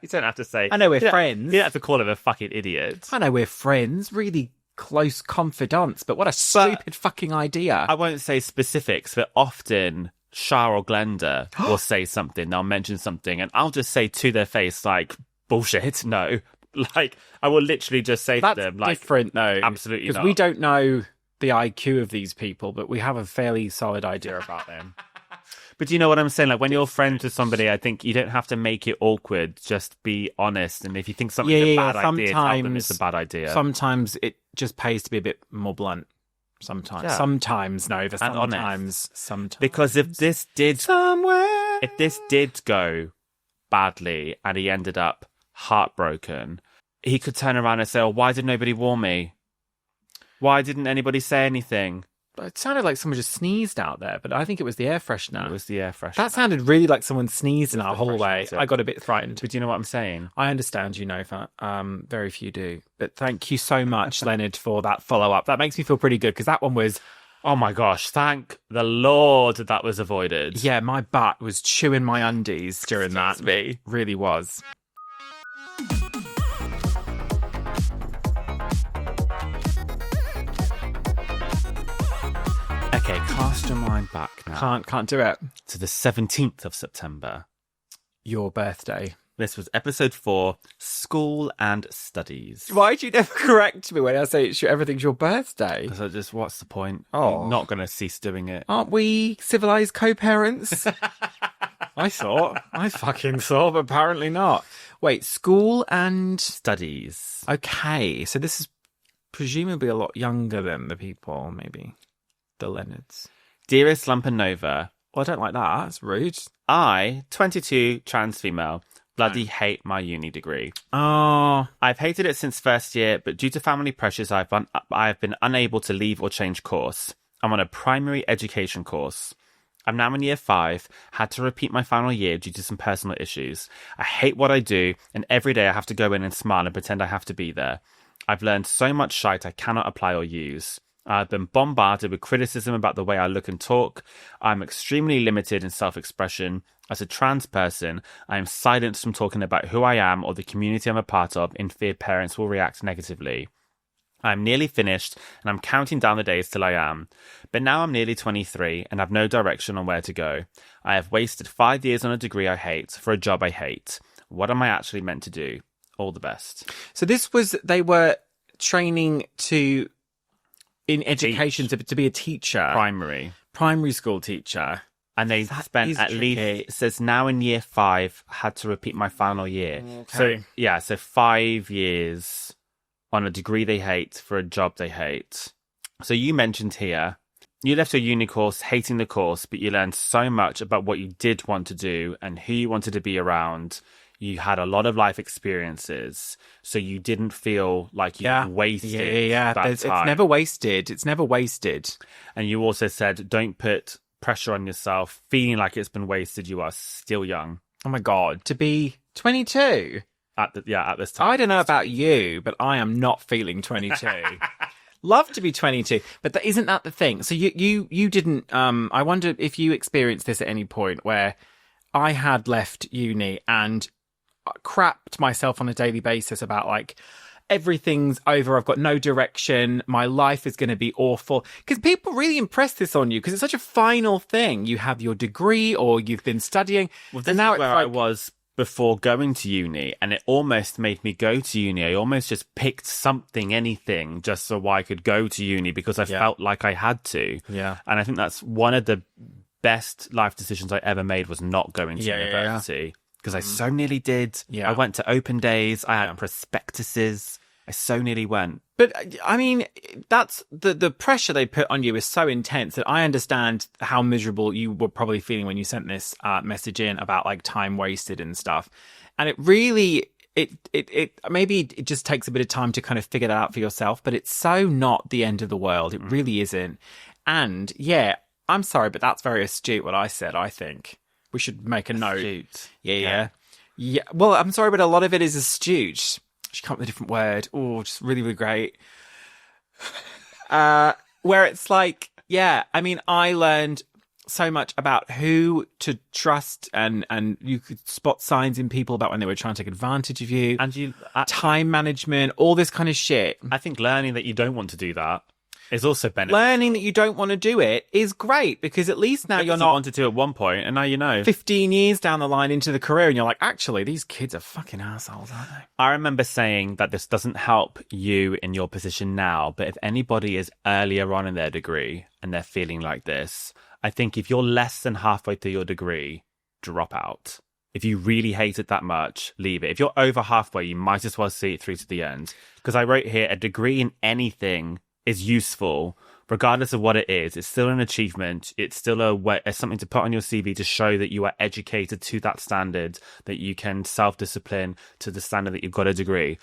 don't have to say. I know we're friends. You don't have to call him a fucking idiot. I know we're friends. Really close confidants, but what a stupid fucking idea. I won't say specifics, but often Shah or Glenda will say something, they'll mention something, and I'll just say to their face, like, bullshit, no. Like, I will literally just say to them, like... different, though. Absolutely not. Because we don't know the IQ of these people, but we have a fairly solid idea about them. But do you know what I'm saying? Like, when you're friends with somebody, I think you don't have to make it awkward. Just be honest. And if you think something's a bad idea, tell them it's a bad idea. Sometimes it just pays to be a bit more blunt. Sometimes. Yeah. Sometimes, Nova. Sometimes. Because if this did go badly and he ended up heartbroken, he could turn around and say, "Oh, why did nobody warn me? Why didn't anybody say anything?" It sounded like someone just sneezed out there, but I think it was the air freshener. It was the air freshener. That sounded really like someone sneezed in our hallway. I got a bit frightened. But do you know what I'm saying? I understand, you know, very few do. But thank you so much, Leonard, for that follow-up. That makes me feel pretty good, because that one was... Oh my gosh, thank the Lord that was avoided. Yeah, my butt was chewing my undies during that. Me. Really was. Okay, cast your mind back now. Can't do it. To the 17th of September. Your birthday. This was episode 4, School and Studies. Why do you never correct me when I say everything's your birthday? Because what's the point? Oh. I'm not going to cease doing it. Aren't we civilized co-parents? I fucking thought, but apparently not. Wait, School and... Studies. Okay, so this is presumably a lot younger than the people, maybe. The Leonards. Dearest Lump and Nova. Well, I don't like that. That's rude. I, 22, trans female, bloody hate my uni degree. Oh. I've hated it since first year, but due to family pressures, I've been unable to leave or change course. I'm on a primary education course. I'm now in year 5, had to repeat my final year due to some personal issues. I hate what I do, and every day I have to go in and smile and pretend I have to be there. I've learned so much shite I cannot apply or use. I've been bombarded with criticism about the way I look and talk. I'm extremely limited in self-expression. As a trans person, I am silenced from talking about who I am or the community I'm a part of in fear parents will react negatively. I'm nearly finished and I'm counting down the days till I am. But now I'm nearly 23 and have no direction on where to go. I have wasted 5 years on a degree I hate for a job I hate. What am I actually meant to do? All the best. So they were training in education to be a teacher. Primary school teacher. And they spent at least, it says now in year 5, had to repeat my final year. Okay. So 5 years on a degree they hate for a job they hate. So you mentioned here, you left your uni course hating the course, but you learned so much about what you did want to do and who you wanted to be around. You had a lot of life experiences, so you didn't feel like you wasted that time. It's never wasted. It's never wasted. And you also said, don't put pressure on yourself, feeling like it's been wasted. You are still young. Oh my God. To be 22? At this time. I don't know about you, but I am not feeling 22. Love to be 22, but isn't that the thing? So you didn't. I wonder if you experienced this at any point where I had left uni and crapped myself on a daily basis about like everything's over. I've got no direction. My life is going to be awful. Because people really impress this on you because it's such a final thing. You have your degree or you've been studying. Well, this is where I was before going to uni, and it almost made me go to uni. I almost just picked anything, just so I could go to uni because I felt like I had to. Yeah. And I think that's one of the best life decisions I ever made was not going to university. Because I so nearly did. Yeah. I went to open days. I had prospectuses. I so nearly went. But I mean, that's the pressure they put on you is so intense that I understand how miserable you were probably feeling when you sent this message in about like time wasted and stuff. And it really, it maybe it just takes a bit of time to kind of figure that out for yourself. But it's so not the end of the world. It really isn't. And yeah, I'm sorry, but that's very astute what I said. I think we should make a note. Astute. Yeah. Well, I'm sorry, but a lot of it is astute. She come up with a different word. Oh, just really, really great. Where it's like, I mean, I learned so much about who to trust and you could spot signs in people about when they were trying to take advantage of you. And time management, all this kind of shit. I think learning that you don't want to do that is also beneficial. Learning that you don't want to do it is great because at least now you're not wanted to at one point, and now you know. 15 years down the line into the career, and you're like, actually, these kids are fucking assholes, aren't they? I remember saying that this doesn't help you in your position now, but if anybody is earlier on in their degree and they're feeling like this, I think if you're less than halfway through your degree, drop out. If you really hate it that much, leave it. If you're over halfway, you might as well see it through to the end. Because I wrote here, a degree in anything is useful, regardless of what it is. It's still an achievement. It's still it's something to put on your CV to show that you are educated to that standard, that you can self-discipline to the standard that you've got a degree.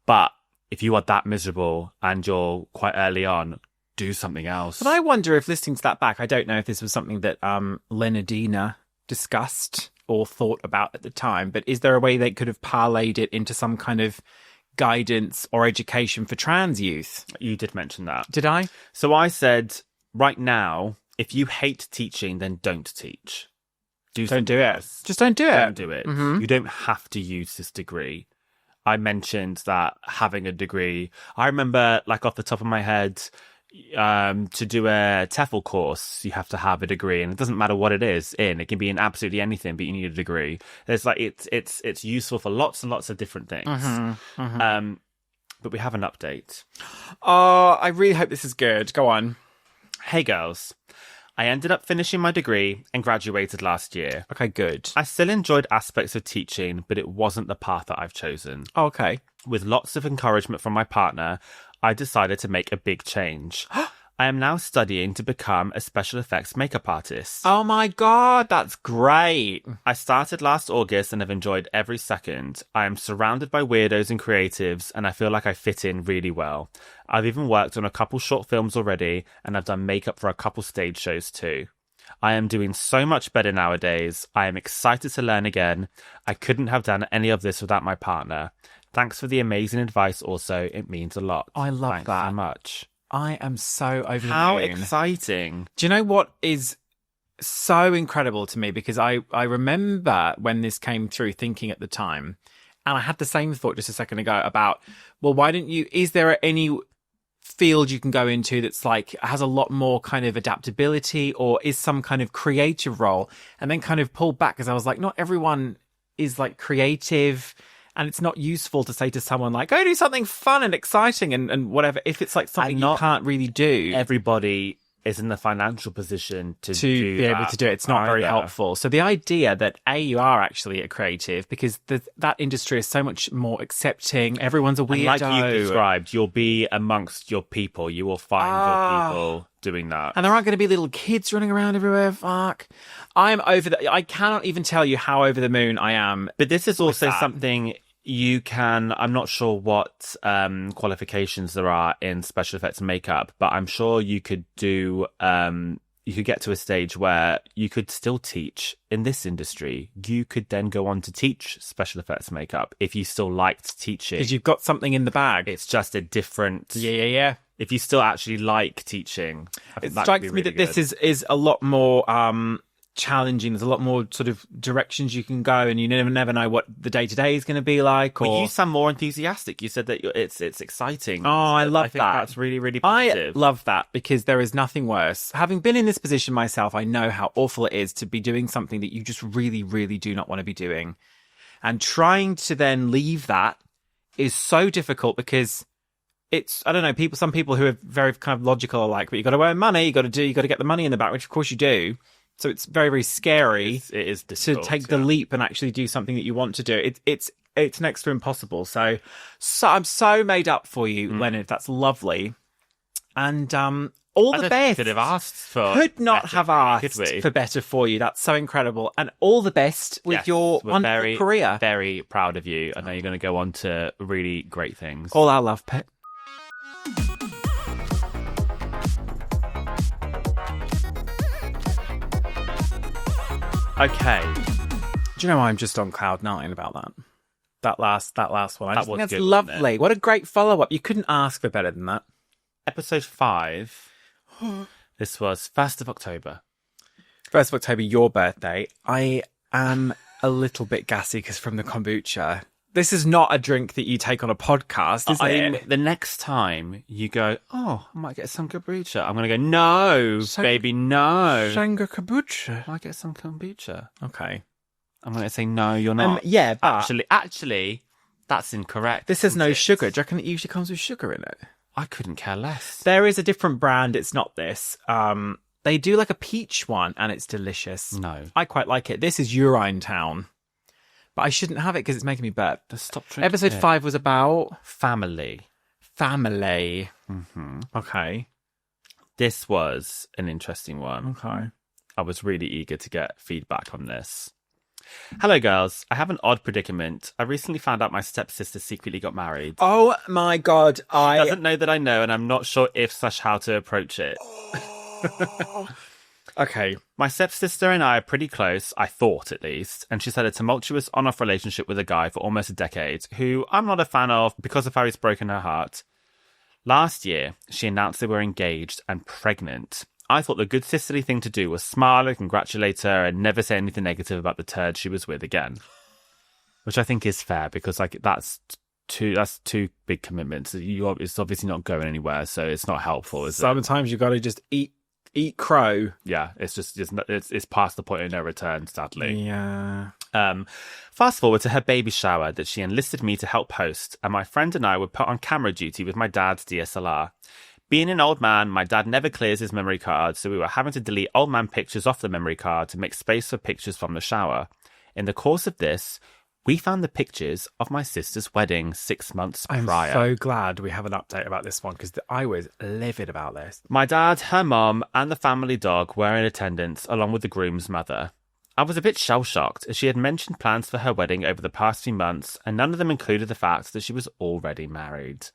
But if you are that miserable and you're quite early on, do something else. But I wonder if listening to that back, I don't know if this was something that Leonardina discussed or thought about at the time, but is there a way they could have parlayed it into some kind of guidance or education for trans youth? You did mention that. Did I? So I said, right now, if you hate teaching, then don't teach. Don't do it. Just don't do it. Don't do it. Mm-hmm. You don't have to use this degree. I mentioned that having a degree, I remember like off the top of my head, to do a TEFL course, you have to have a degree, and it doesn't matter what it is it can be in absolutely anything, but you need a degree. There's like it's useful for lots and lots of different things. Mm-hmm, mm-hmm. But we have an update. Oh, I really hope this is good. Go on. Hey girls, I ended up finishing my degree and graduated last year. Okay, good. I still enjoyed aspects of teaching, but it wasn't the path that I've chosen. Okay. With lots of encouragement from my partner, I decided to make a big change. I am now studying to become a special effects makeup artist. Oh my God, that's great. I started last August and have enjoyed every second. I am surrounded by weirdos and creatives, and I feel like I fit in really well. I've even worked on a couple short films already, and I've done makeup for a couple stage shows too. I am doing so much better nowadays. I am excited to learn again. I couldn't have done any of this without my partner. Thanks for the amazing advice also. It means a lot. I love Thanks that so much. I am so over the moon. How exciting. Do you know what is so incredible to me? Because I remember when this came through thinking at the time, and I had the same thought just a second ago about, well, why don't you, is there any field you can go into that's like, has a lot more kind of adaptability or is some kind of creative role? And then kind of pulled back because I was like, not everyone is like creative. And it's not useful to say to someone like, go do something fun and exciting and whatever, if it's like something you can't really do. Everybody is in the financial position to be able to do it. It's not very helpful. So the idea that you are actually a creative, because that industry is so much more accepting. Everyone's a weirdo. And like you described, you'll be amongst your people. You will find your people doing that. And there aren't going to be little kids running around everywhere. Fuck. I'm over I cannot even tell you how over the moon I am. But this is also something you can, I'm not sure what qualifications there are in special effects and makeup, but I'm sure you could do, you could get to a stage where you could still teach in this industry. You could then go on to teach special effects and makeup if you still liked teaching. Because you've got something in the bag. It's just a different... Yeah. if you still actually like teaching, it strikes me that this is a lot more challenging. There's a lot more sort of directions you can go, and you never know what the day-to-day is going to be like. Or you sound more enthusiastic. You said that it's exciting. Oh, I love that. That's really, really positive. I love that, because there is nothing worse. Having been in this position myself, I know how awful it is to be doing something that you just really, really do not want to be doing. And trying to then leave that is so difficult, because it's, I don't know, some people who are very kind of logical are like, but you got to earn money, you got to get the money in the back, which of course you do. So it's very, very scary it is difficult, to take the leap and actually do something that you want to do. It's next to impossible. So I'm so made up for you, Leonard. That's lovely. And all the best. Could have asked for Could not better, have asked for better for you. That's so incredible. And all the best with your wonderful career. Very proud of you. I know you're going to go on to really great things. All our love, Pet. Okay. Do you know I'm just on cloud 9 about that? That last one. I think that's good, lovely. What a great follow-up. You couldn't ask for better than that. Episode 5. This was 1st of October. 1st of October, your birthday. I am a little bit gassy because from the kombucha. This is not a drink that you take on a podcast, is it? The next time you go, I might get some kombucha, I'm going to go, no, baby, no. Shanga kombucha. I might get some kombucha. Okay. I'm going to say, no, you're not. Yeah, but... Actually, that's incorrect. This has no sugar. Do you reckon it usually comes with sugar in it? I couldn't care less. There is a different brand. It's not this. They do like a peach one, and it's delicious. No. I quite like it. This is Urine Town. But I shouldn't have it because it's making me burp. Stop drinking. Episode 5 was about... Family. Mm-hmm. Okay. This was an interesting one. Okay. I was really eager to get feedback on this. Hello, girls. I have an odd predicament. I recently found out my stepsister secretly got married. Oh, my God. She doesn't know that I know, and I'm not sure if/how to approach it. Okay. My stepsister and I are pretty close, I thought at least, and she's had a tumultuous on-off relationship with a guy for almost a decade, who I'm not a fan of because of how he's broken her heart. Last year, she announced they were engaged and pregnant. I thought the good sisterly thing to do was smile and congratulate her and never say anything negative about the turd she was with again. Which I think is fair, because that's two big commitments. It's obviously not going anywhere, so it's not helpful, is it? Sometimes you got to just eat crow. Yeah, it's past the point of no return, sadly. Yeah. Fast forward to her baby shower that she enlisted me to help host, and my friend and I were put on camera duty with my dad's DSLR. Being an old man, my dad never clears his memory card, so we were having to delete old man pictures off the memory card to make space for pictures from the shower. In the course of this, we found the pictures of my sister's wedding 6 months prior. I'm so glad we have an update about this one, because I was livid about this. My dad, her mum, and the family dog were in attendance, along with the groom's mother. I was a bit shell-shocked, as she had mentioned plans for her wedding over the past few months, and none of them included the fact that she was already married.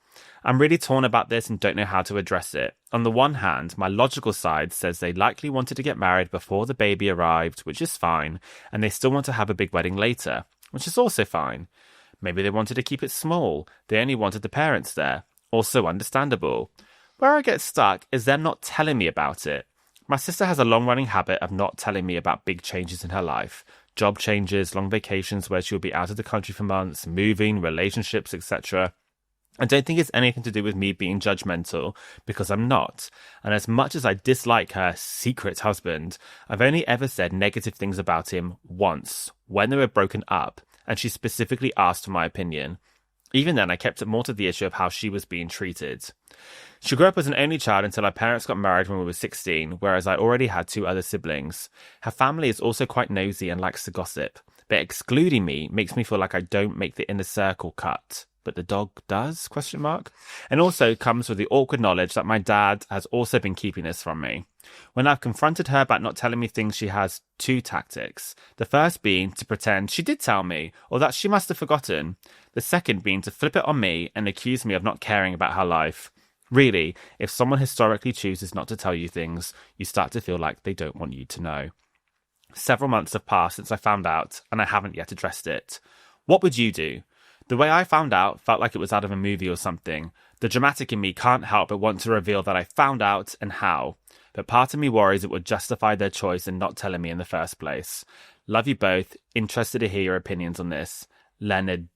I'm really torn about this and don't know how to address it. On the one hand, my logical side says they likely wanted to get married before the baby arrived, which is fine, and they still want to have a big wedding later, which is also fine. Maybe they wanted to keep it small. They only wanted the parents there. Also understandable. Where I get stuck is them not telling me about it. My sister has a long-running habit of not telling me about big changes in her life. Job changes, long vacations where she'll be out of the country for months, moving, relationships, etc. I don't think it's anything to do with me being judgmental, because I'm not. And as much as I dislike her secret husband, I've only ever said negative things about him once, when they were broken up, and she specifically asked for my opinion. Even then, I kept it more to the issue of how she was being treated. She grew up as an only child until her parents got married when we were 16, whereas I already had 2 other siblings. Her family is also quite nosy and likes to gossip, but excluding me makes me feel like I don't make the inner circle cut. But the dog does? ? And also comes with the awkward knowledge that my dad has also been keeping this from me. When I've confronted her about not telling me things, she has 2 tactics. The first being to pretend she did tell me, or that she must have forgotten. The second being to flip it on me and accuse me of not caring about her life. Really, if someone historically chooses not to tell you things, you start to feel like they don't want you to know. Several months have passed since I found out, and I haven't yet addressed it. What would you do? The way I found out felt like it was out of a movie or something, The dramatic in me can't help but want to reveal that I found out and how. But part of me worries it would justify their choice in not telling me in the first place. Love you both. Interested to hear your opinions on this. Leonardra.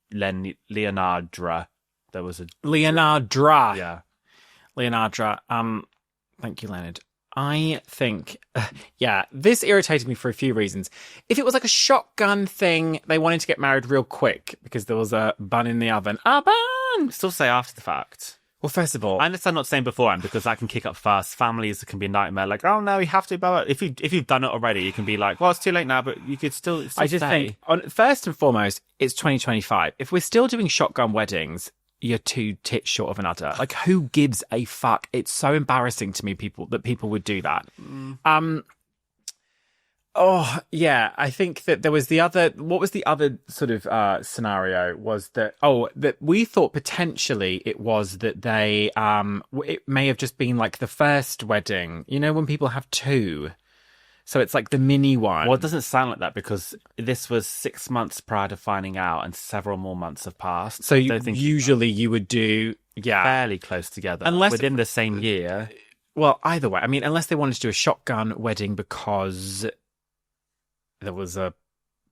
There was a... Leonardra. Yeah. Leonardra. Thank you, Leonard. I think, this irritated me for a few reasons. If it was like a shotgun thing, they wanted to get married real quick because there was a bun in the oven. A bun! Still say after the fact. Well, first of all, I understand not saying beforehand because that can kick up fast. Families can be a nightmare. Like, oh no, you have to. Blah, blah. If you've done it already, you can be like, well, it's too late now, but you could still. I just think, first and foremost, it's 2025. If we're still doing shotgun weddings, you're two tits short of an udder. Like, who gives a fuck? It's so embarrassing to me, people would do that. I think that there was the other. What was the other sort of scenario? Was that that we thought potentially it was that they it may have just been like the first wedding. You know, when people have two. So it's like the mini one. Well, it doesn't sound like that because this was 6 months prior to finding out and several more months have passed. So usually you would do, fairly close together. Unless within the same year. Well, either way. I mean, unless they wanted to do a shotgun wedding because there was a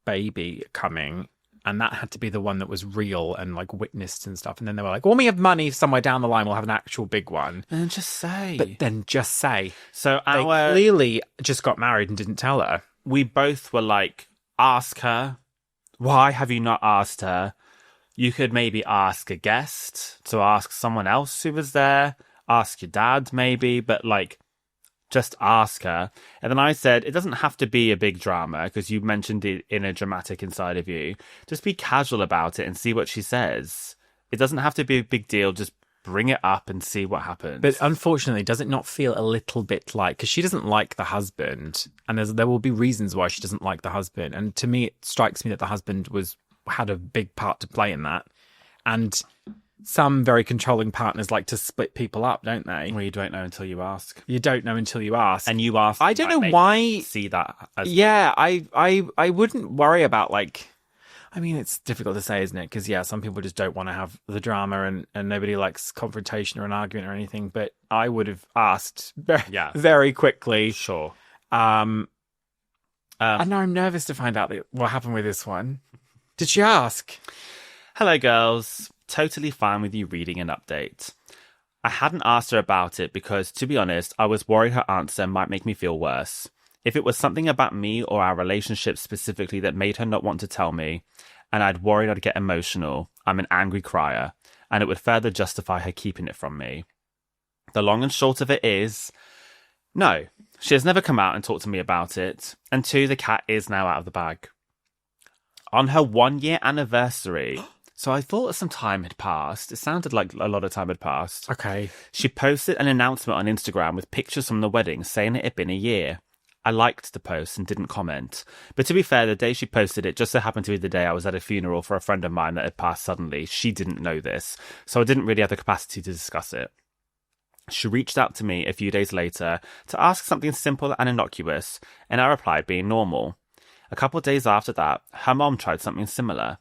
baby coming and that had to be the one that was real and like witnessed and stuff. And then they were like, when we have money somewhere down the line, we'll have an actual big one. And just say. But then just say. So they clearly just got married and didn't tell her. We both were like, ask her. Why have you not asked her? You could maybe ask a guest, to ask someone else who was there. Ask your dad maybe, but like, just ask her. And then I said, it doesn't have to be a big drama because you mentioned the inner dramatic inside of you. Just be casual about it and see what she says. It doesn't have to be a big deal. Just bring it up and see what happens. But unfortunately, does it not feel a little bit like, because she doesn't like the husband and there will be reasons why she doesn't like the husband. And to me, it strikes me that the husband had a big part to play in that. And some very controlling partners like to split people up, don't they? Well, you don't know until you ask. You don't know until you ask. And you ask. I don't know why. See that. I wouldn't worry about like. I mean, it's difficult to say, isn't it? Because some people just don't want to have the drama, and nobody likes confrontation or an argument or anything. But I would have asked very quickly. Sure. And now I'm nervous to find out what happened with this one. Did she ask? Hello, girls. Totally fine with you reading an update. I hadn't asked her about it because, to be honest, I was worried her answer might make me feel worse. If it was something about me or our relationship specifically that made her not want to tell me, and I'd worried I'd get emotional, I'm an angry crier, and it would further justify her keeping it from me. The long and short of it is, no, she has never come out and talked to me about it, and 2, the cat is now out of the bag. On her 1-year anniversary... So I thought some time had passed. It sounded like a lot of time had passed. Okay. She posted an announcement on Instagram with pictures from the wedding saying it had been a year. I liked the post and didn't comment. But to be fair, the day she posted it just so happened to be the day I was at a funeral for a friend of mine that had passed suddenly. She didn't know this, so I didn't really have the capacity to discuss it. She reached out to me a few days later to ask something simple and innocuous, and I replied being normal. A couple of days after that, her mom tried something similar.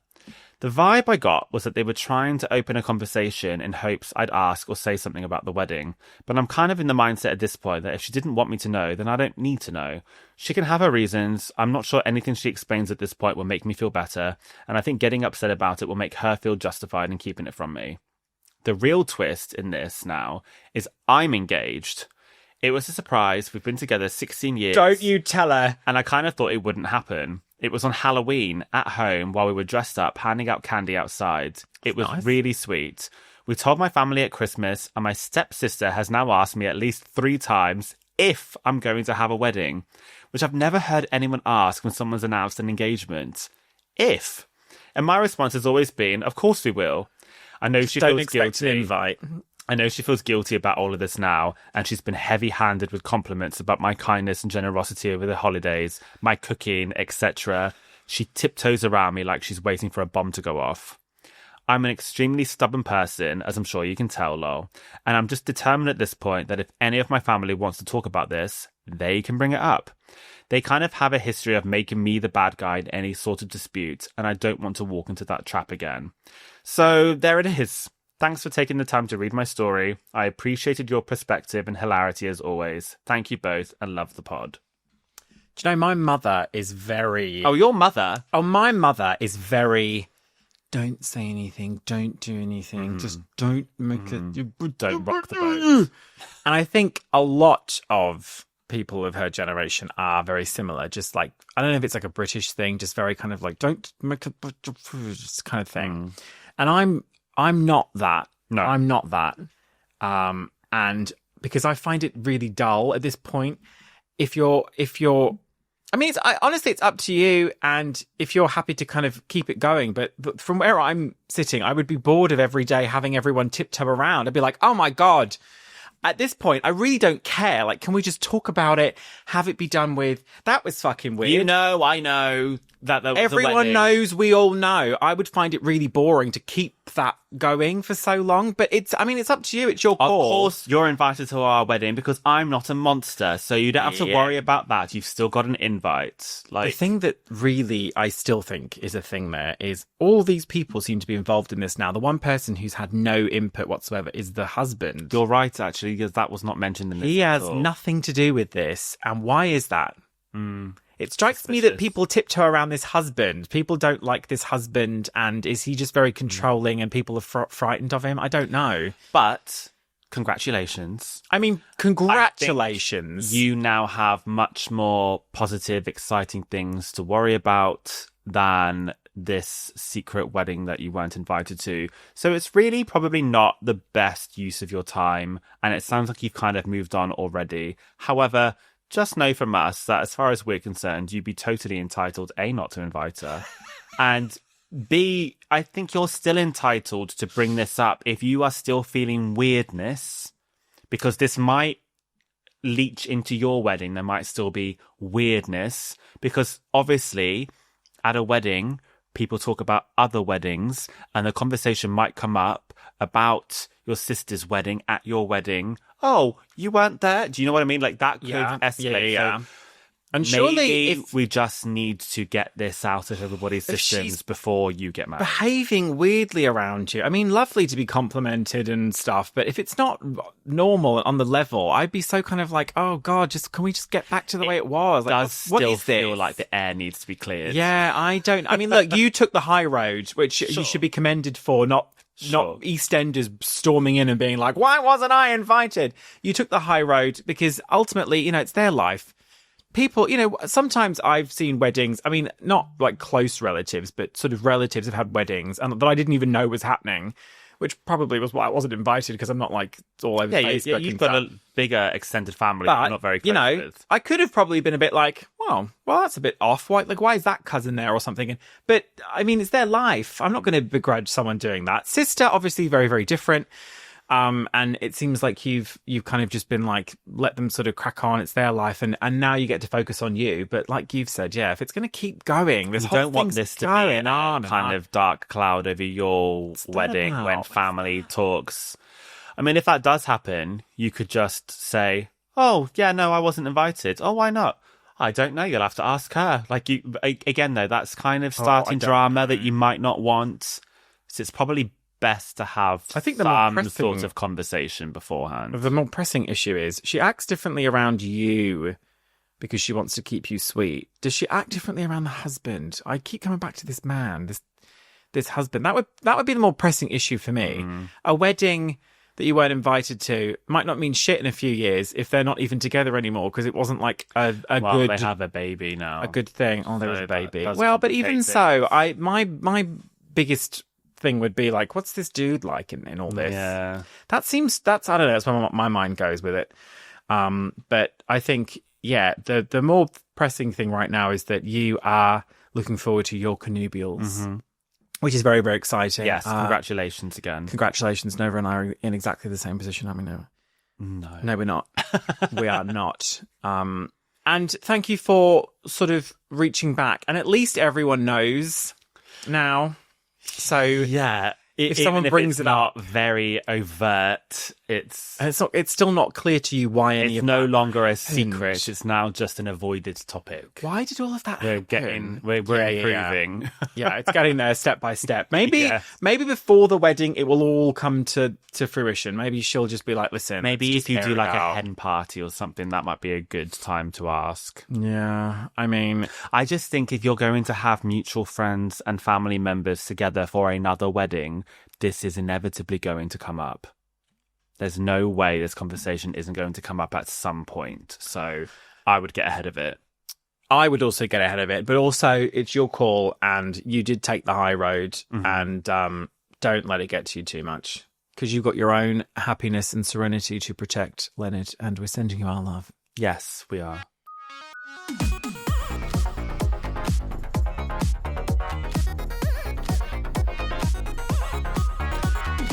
The vibe I got was that they were trying to open a conversation in hopes I'd ask or say something about the wedding. But I'm kind of in the mindset at this point that if she didn't want me to know, then I don't need to know. She can have her reasons. I'm not sure anything she explains at this point will make me feel better. And I think getting upset about it will make her feel justified in keeping it from me. The real twist in this now is I'm engaged. It was a surprise. We've been together 16 years. Don't you tell her. And I kind of thought it wouldn't happen. It was on Halloween at home while we were dressed up, handing out candy outside. It was nice. Really sweet. We told my family at Christmas, and my stepsister has now asked me at least 3 times if I'm going to have a wedding, which I've never heard anyone ask when someone's announced an engagement. If. And my response has always been, of course we will. I know she feels guilty. An invite. I know she feels guilty about all of this now, and she's been heavy-handed with compliments about my kindness and generosity over the holidays, my cooking, etc. She tiptoes around me like she's waiting for a bomb to go off. I'm an extremely stubborn person, as I'm sure you can tell, lol, and I'm just determined at this point that if any of my family wants to talk about this, they can bring it up. They kind of have a history of making me the bad guy in any sort of dispute, and I don't want to walk into that trap again. So there it is. Thanks for taking the time to read my story. I appreciated your perspective and hilarity as always. Thank you both and love the pod. Do you know, my mother is very... Oh, your mother? Oh, my mother is very... Don't say anything. Don't do anything. Just don't make it... Don't rock the boat. And I think a lot of people of her generation are very similar. Just like, I don't know if it's like a British thing, just very kind of like, don't make it... Just kind of thing. And I'm not that. No. I'm not that. And because I find it really dull at this point. If you're, I mean, honestly, it's up to you. And if you're happy to kind of keep it going, but from where I'm sitting, I would be bored of every day having everyone tiptoe around. I'd be like, oh my God. At this point, I really don't care. Like, can we just talk about it? Have it be done with? That was fucking weird. You know, I know that everyone knows. We all know. I would find it really boring to keep that going for so long. But it's up to you. It's your call. Of course, you're invited to our wedding because I'm not a monster, so you don't have to worry about that. You've still got an invite. Like, the thing that really I still think is a thing there is all these people seem to be involved in this now. The one person who's had no input whatsoever is the husband. You're right, actually, because that was not mentioned in this. He has nothing to do with this. And why is that? It strikes me that people tiptoe around this husband. People don't like this husband. And is he just very controlling and people are frightened of him? I don't know. But congratulations. I mean, congratulations. You now have much more positive, exciting things to worry about than this secret wedding that you weren't invited to. So it's really probably not the best use of your time. And it sounds like you've kind of moved on already. However, just know from us that as far as we're concerned, you'd be totally entitled, A, not to invite her, and B, I think you're still entitled to bring this up if you are still feeling weirdness, because this might leach into your wedding. There might still be weirdness, because obviously at a wedding, people talk about other weddings, and the conversation might come up about your sister's wedding at your wedding. Oh, you weren't there? Do you know what I mean? Like, that could escalate. Yeah. So and surely maybe we just need to get this out of everybody's systems before you get married. Behaving weirdly around you. I mean, lovely to be complimented and stuff, but if it's not normal on the level, I'd be so kind of like, oh God, can we just get back to the way it was? Like, does still feel like the air needs to be cleared. Yeah, I mean, look, you took the high road, which you should be commended for, not EastEnders storming in and being like, why wasn't I invited? You took the high road because ultimately, it's their life. People, sometimes I've seen weddings, I mean, not like close relatives, but sort of relatives have had weddings and that I didn't even know was happening, which probably was why I wasn't invited because I'm not like all over Facebook. Yeah, you've got a bigger extended family that you're not very close with. I could have probably been a bit like, well, that's a bit off. Why is that cousin there or something? But I mean, it's their life. I'm not going to begrudge someone doing that. Sister, obviously, very, very different. And it seems like you've kind of just been like, let them sort of crack on. It's their life. And now you get to focus on you. But like you've said, if it's going to keep going, you don't want this to be kind of dark cloud over your wedding when family talks. I mean, if that does happen, you could just say, oh, yeah, no, I wasn't invited. Oh, why not? I don't know. You'll have to ask her. Like, again, though, that's kind of starting drama that you might not want. So it's probably best to have some sort of conversation beforehand. The more pressing issue is she acts differently around you because she wants to keep you sweet. Does she act differently around the husband? I keep coming back to this man, this husband. That would be the more pressing issue for me. A wedding that you weren't invited to might not mean shit in a few years if they're not even together anymore because it wasn't like a good... they have a baby now. A good thing. Oh, there is a baby. Well, but even so, my biggest thing would be like, what's this dude like in all this? Yeah. I don't know, that's where my mind goes with it. But I think, the more pressing thing right now is that you are looking forward to your connubials, which is very, very exciting. Yes, congratulations again. Congratulations. Nova and I are in exactly the same position, aren't we, Nova? No, we're not. We are not. And thank you for sort of reaching back. And at least everyone knows now. So if someone brings it up, very overt, It's still not clear to you why any it's of no that longer a happened. secret. It's now just an avoided topic. Why did all of that happen? We're improving. Yeah, it's getting there step by step. Maybe Yes. maybe before the wedding it will all come to fruition. Maybe she'll just be like, listen, Maybe let's if you just do air it like a out. hen party or something, that might be a good time to ask. Yeah, I mean, I just think if you're going to have mutual friends and family members together for another wedding, this is inevitably going to come up. There's no way this conversation isn't going to come up at some point. So I would get ahead of it. I would also get ahead of it, but also it's your call and you did take the high road and don't let it get to you too much because you've got your own happiness and serenity to protect, Leonard, and we're sending you our love. Yes, we are.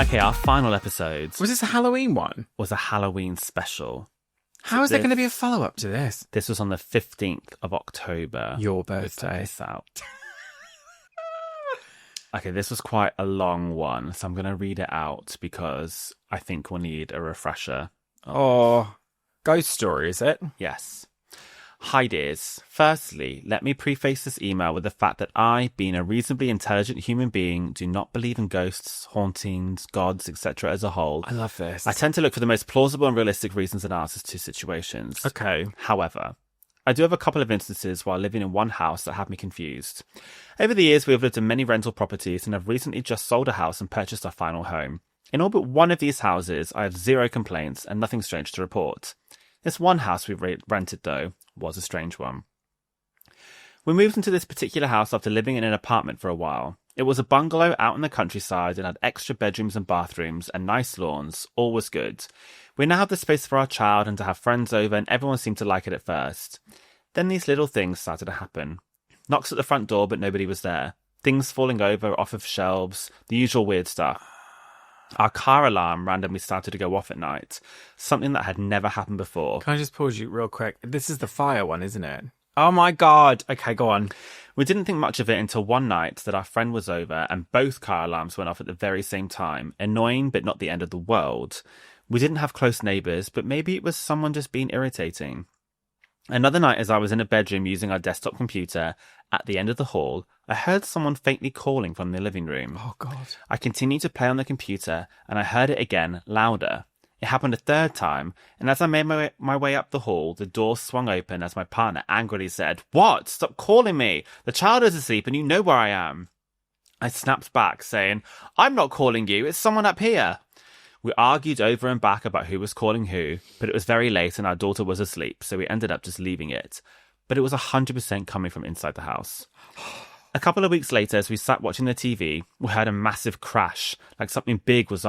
Okay, our final episode Was this a Halloween one? was a Halloween special. How is there going to be a follow-up to this? This was on the 15th of October. Your Let's check birthday. this out. Okay, this was quite a long one, so I'm going to read it out because I think we'll need a refresher. Oh, ghost story, is it? Yes. Hi dears. Firstly, let me preface this email with the fact that I, being a reasonably intelligent human being, do not believe in ghosts, hauntings, gods, etc. as a whole. I love this. I tend to look for the most plausible and realistic reasons and answers to situations. Okay. However, I do have a couple of instances while living in one house that have me confused. Over the years, we have lived in many rental properties and have recently just sold a house and purchased our final home. In all but one of these houses, I have zero complaints and nothing strange to report. This one house we rented, though, was a strange one. We moved into this particular house after living in an apartment for a while. It was a bungalow out in the countryside and had extra bedrooms and bathrooms and nice lawns. All was good. We now have the space for our child and to have friends over, and everyone seemed to like it at first. Then these little things started to happen. Knocks at the front door, but nobody was there. Things falling over, off of shelves, the usual weird stuff. Our car alarm randomly started to go off at night, something that had never happened before. Can I just pause you real quick? This is the fire one, isn't it? Oh my God. Okay, go on. We didn't think much of it until one night that our friend was over and both car alarms went off at the very same time. Annoying, but not the end of the world. We didn't have close neighbours, but maybe it was someone just being irritating. Another night, as I was in a bedroom using our desktop computer, at the end of the hall, I heard someone faintly calling from the living room. Oh, God. I continued to play on the computer, and I heard it again, louder. It happened a third time, and as I made my way up the hall, the door swung open as my partner angrily said, "What? Stop calling me! The child is asleep and you know where I am." I snapped back, saying, "I'm not calling you, it's someone up here." We argued over and back about who was calling who, but it was very late and our daughter was asleep, so we ended up just leaving it. But it was 100% coming from inside the house. A couple of weeks later, as we sat watching the TV, we heard a massive crash, like something big was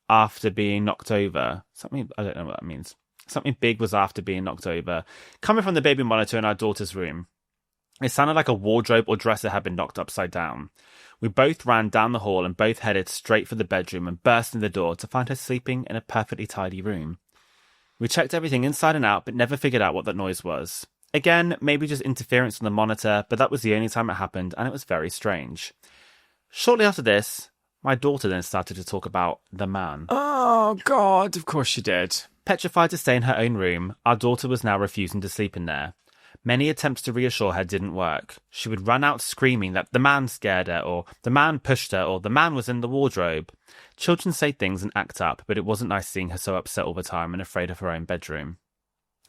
after being knocked over. I don't know what that means. Something big was after being knocked over, coming from the baby monitor in our daughter's room. It sounded like a wardrobe or dresser had been knocked upside down. We both ran down the hall and both headed straight for the bedroom and burst in the door to find her sleeping in a perfectly tidy room. We checked everything inside and out, but never figured out what that noise was. Again, maybe just interference on the monitor, but that was the only time it happened, and it was very strange. Shortly after this, my daughter then started to talk about the man. Oh, God. Of course she did. Petrified to stay in her own room, our daughter was now refusing to sleep in there. Many attempts to reassure her didn't work. She would run out screaming that the man scared her, or the man pushed her, or the man was in the wardrobe. Children say things and act up, but it wasn't nice seeing her so upset all the time and afraid of her own bedroom.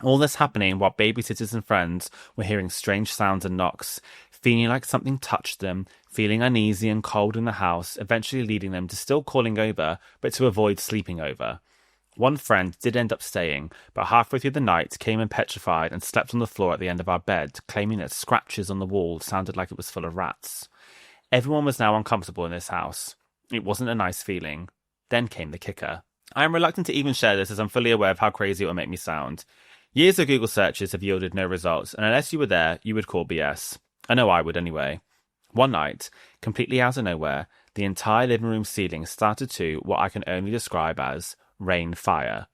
All this happening while babysitters and friends were hearing strange sounds and knocks, feeling like something touched them, feeling uneasy and cold in the house, eventually leading them to still calling over, but to avoid sleeping over. One friend did end up staying, but halfway through the night came in petrified and slept on the floor at the end of our bed, claiming that scratches on the wall sounded like it was full of rats. Everyone was now uncomfortable in this house. It wasn't a nice feeling. Then came the kicker. I am reluctant to even share this as I'm fully aware of how crazy it will make me sound. Years of Google searches have yielded no results, and unless you were there, you would call BS. I know I would anyway. One night, completely out of nowhere, the entire living room ceiling started to what I can only describe as rain fire.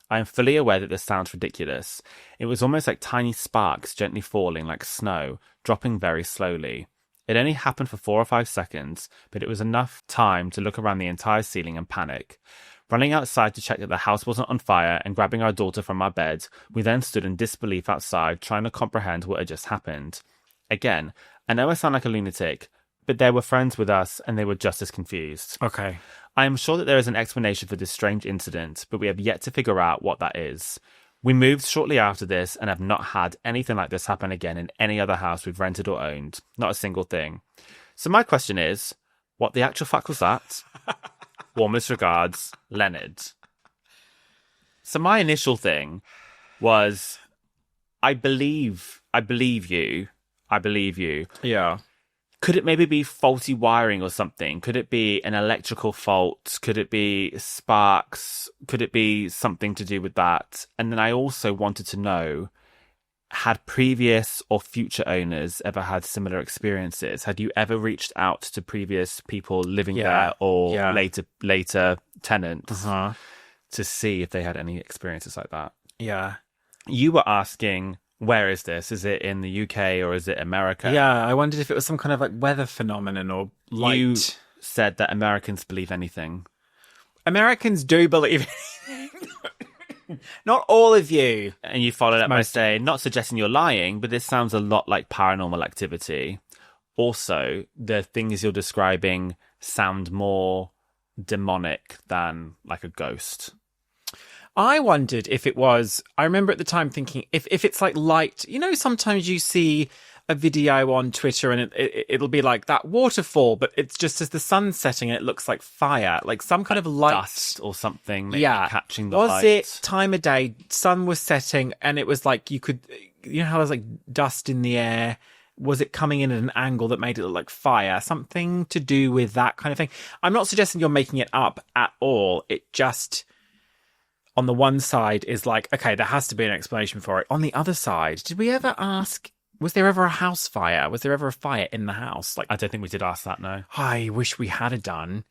I am fully aware that this sounds ridiculous. It was almost like tiny sparks gently falling like snow, dropping very slowly. It only happened for 4 or 5 seconds, but it was enough time to look around the entire ceiling and panic. Running outside to check that the house wasn't on fire and grabbing our daughter from our bed, we then stood in disbelief outside, trying to comprehend what had just happened. Again, I know I sound like a lunatic, but they were friends with us and they were just as confused. Okay. I am sure that there is an explanation for this strange incident, but we have yet to figure out what that is. We moved shortly after this and have not had anything like this happen again in any other house we've rented or owned. Not a single thing. So my question is, what the actual fuck was that? Warmest regards, Leonard. So my initial thing was, I believe you. Yeah. Could it maybe be faulty wiring or something? Could it be an electrical fault? Could it be sparks? Could it be something to do with that? And then I also wanted to know, had previous or future owners ever had similar experiences? Had you ever reached out to previous people living there or later tenants to see if they had any experiences like that? Yeah. You were asking, where is this? Is it in the UK or is it America? Yeah, I wondered if it was some kind of like weather phenomenon or light. You said that Americans believe anything. Americans do believe anything. Not all of you. And you followed up by saying, not suggesting you're lying, but this sounds a lot like paranormal activity. Also, the things you're describing sound more demonic than like a ghost. I wondered if it was, I remember at the time thinking, if it's like light, you know, sometimes you see a video on Twitter and it'll be like that waterfall, but it's just as the sun's setting and it looks like fire, like some kind of light. Dust or something maybe catching the light. Was it time of day, sun was setting and it was like you could, you know how there's like dust in the air? Was it coming in at an angle that made it look like fire? Something to do with that kind of thing. I'm not suggesting you're making it up at all. It just, on the one side is like, okay, there has to be an explanation for it. On the other side, did we ever ask, was there ever a house fire? Was there ever a fire in the house? Like, I don't think we did ask that, no. I wish we had done.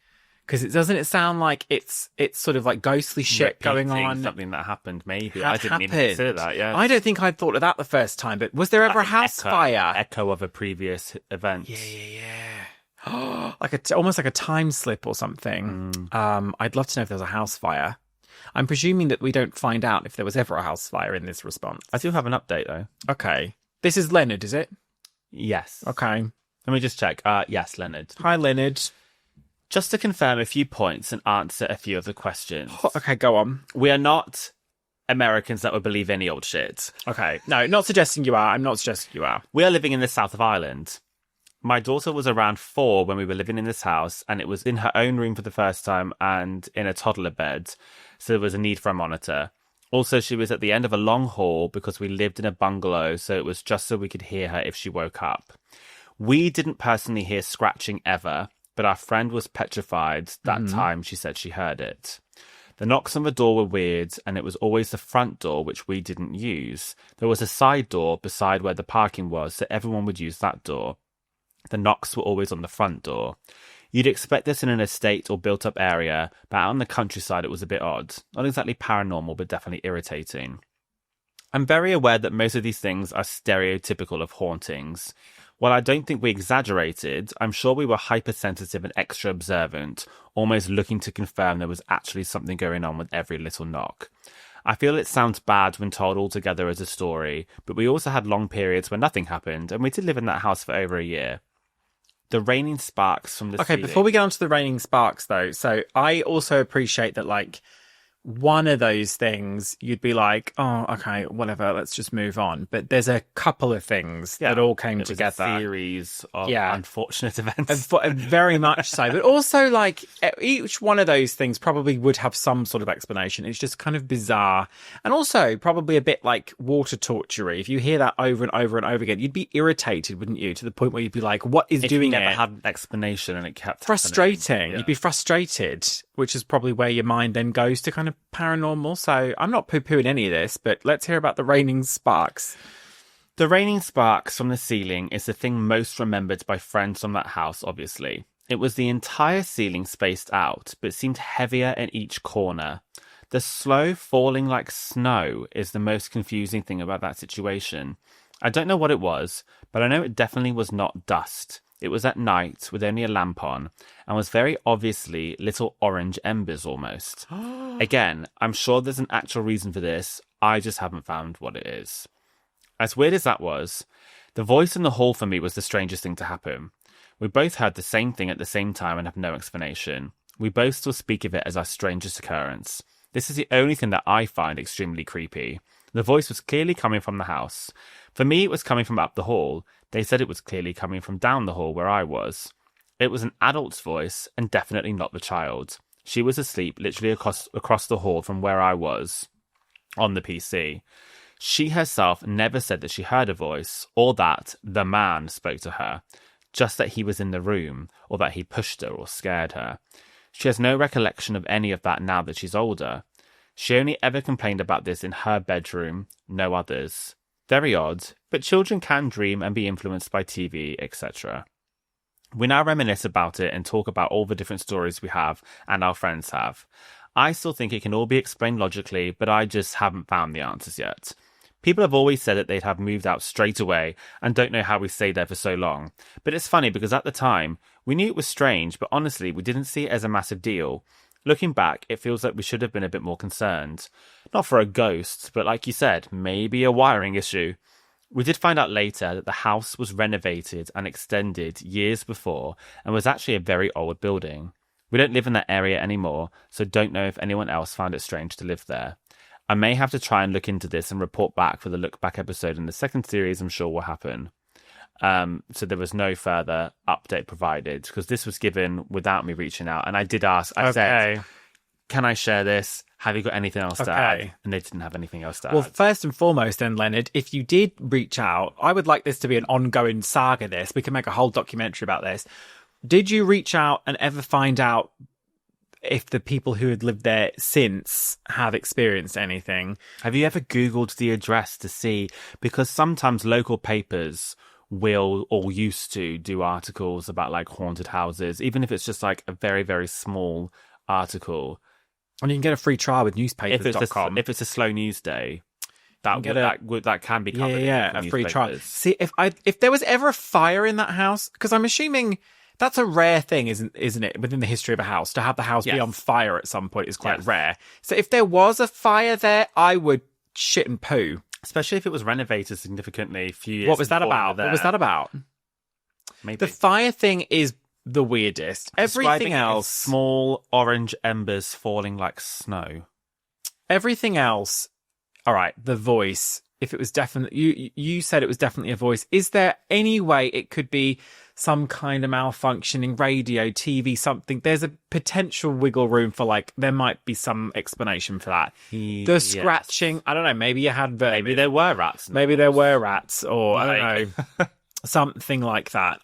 Because it sound like it's sort of like ghostly shit going on. Something that happened, maybe. I didn't even consider that, yeah. I don't think I'd thought of that the first time, but was there ever a house fire? Echo of a previous event. Yeah. Like almost like a time slip or something. I'd love to know if there was a house fire. I'm presuming that we don't find out if there was ever a house fire in this response. I do have an update, though. Okay. This is Leonard, is it? Yes. Okay. Let me just check. Yes, Leonard. Hi, Leonard. Just to confirm a few points and answer a few of the questions. Okay, go on. We are not Americans that would believe any old shit. Okay. No, not suggesting you are. I'm not suggesting you are. We are living in the south of Ireland. My daughter was around 4 when we were living in this house, and it was in her own room for the first time and in a toddler bed, so there was a need for a monitor. Also, she was at the end of a long hall because we lived in a bungalow, so it was just so we could hear her if she woke up. We didn't personally hear scratching ever, but our friend was petrified that time she said she heard it. The knocks on the door were weird, and it was always the front door, which we didn't use. There was a side door beside where the parking was, so everyone would use that door. The knocks were always on the front door. You'd expect this in an estate or built-up area, but out in the countryside it was a bit odd. Not exactly paranormal, but definitely irritating. I'm very aware that most of these things are stereotypical of hauntings. While I don't think we exaggerated, I'm sure we were hypersensitive and extra observant, almost looking to confirm there was actually something going on with every little knock. I feel it sounds bad when told all together as a story, but we also had long periods where nothing happened, and we did live in that house for over a year. The raining sparks from the ceiling. Before we get on to the raining sparks, though, so I also appreciate that, like, one of those things you'd be like, oh, okay, whatever, let's just move on. But there's a couple of things that all came together. A series of unfortunate events. Very much so. But also, like, each one of those things probably would have some sort of explanation. It's just kind of bizarre. And also probably a bit like water torture-y. If you hear that over and over and over again, you'd be irritated, wouldn't you? To the point where you'd be like, what is doing it? If you never had an explanation and it kept frustrating. Happening. Yeah. You'd be frustrated, which is probably where your mind then goes to kind of paranormal. So I'm not poo-pooing any of this, but let's hear about the raining sparks. The raining sparks from the ceiling is the thing most remembered by friends from that house, obviously. It was the entire ceiling spaced out, but seemed heavier in each corner. The slow falling like snow is the most confusing thing about that situation. I don't know what it was, but I know it definitely was not dust. It was at night with only a lamp on and was very obviously little orange embers almost. Again, I'm sure there's an actual reason for this. I just haven't found what it is. As weird as that was, the voice in the hall for me was the strangest thing to happen. We both heard the same thing at the same time and have no explanation. We both still speak of it as our strangest occurrence. This is the only thing that I find extremely creepy. The voice was clearly coming from the house. For me, it was coming from up the hall. They said it was clearly coming from down the hall where I was. It was an adult's voice and definitely not the child. She was asleep literally across the hall from where I was on the PC. She herself never said that she heard a voice or that the man spoke to her, just that he was in the room or that he pushed her or scared her. She has no recollection of any of that now that she's older. She only ever complained about this in her bedroom, no others. Very odd, but children can dream and be influenced by TV, etc. We now reminisce about it and talk about all the different stories we have and our friends have. I still think it can all be explained logically, but I just haven't found the answers yet. People have always said that they'd have moved out straight away and don't know how we stayed there for so long. But it's funny because at the time, we knew it was strange, but honestly, we didn't see it as a massive deal. Looking back, it feels like we should have been a bit more concerned. Not for a ghost, but like you said, maybe a wiring issue. We did find out later that the house was renovated and extended years before and was actually a very old building. We don't live in that area anymore, so don't know if anyone else found it strange to live there. I may have to try and look into this and report back for the look back episode in the second series. I'm sure will happen. So there was no further update provided because this was given without me reaching out. And I did ask, I said, can I share this? Have you got anything else to add? And they didn't have anything else to add. Well, first and foremost then, Leonard, if you did reach out, I would like this to be an ongoing saga, this. We can make a whole documentary about this. Did you reach out and ever find out if the people who had lived there since have experienced anything? Have you ever Googled the address to see? Because sometimes local papers will or used to do articles about like haunted houses, even if it's just like a very, very small article. And you can get a free trial with newspapers.com. If it's a slow news day, that can be covered. A free trial. See, if there was ever a fire in that house, because I'm assuming that's a rare thing, isn't it, within the history of a house, to have the house be on fire at some point is quite rare. So if there was a fire there, I would shit and poo. Especially if it was renovated significantly a few years. What was that about? Maybe. The fire thing is the weirdest. Everything else, small orange embers falling like snow. Everything else, all right. The voice. If it was definitely, you said it was definitely a voice. Is there any way it could be some kind of malfunctioning radio, TV, something? There's a potential wiggle room for there might be some explanation for that. The scratching, I don't know. Maybe you had maybe there were rats. Maybe there were rats, or I don't know, something like that.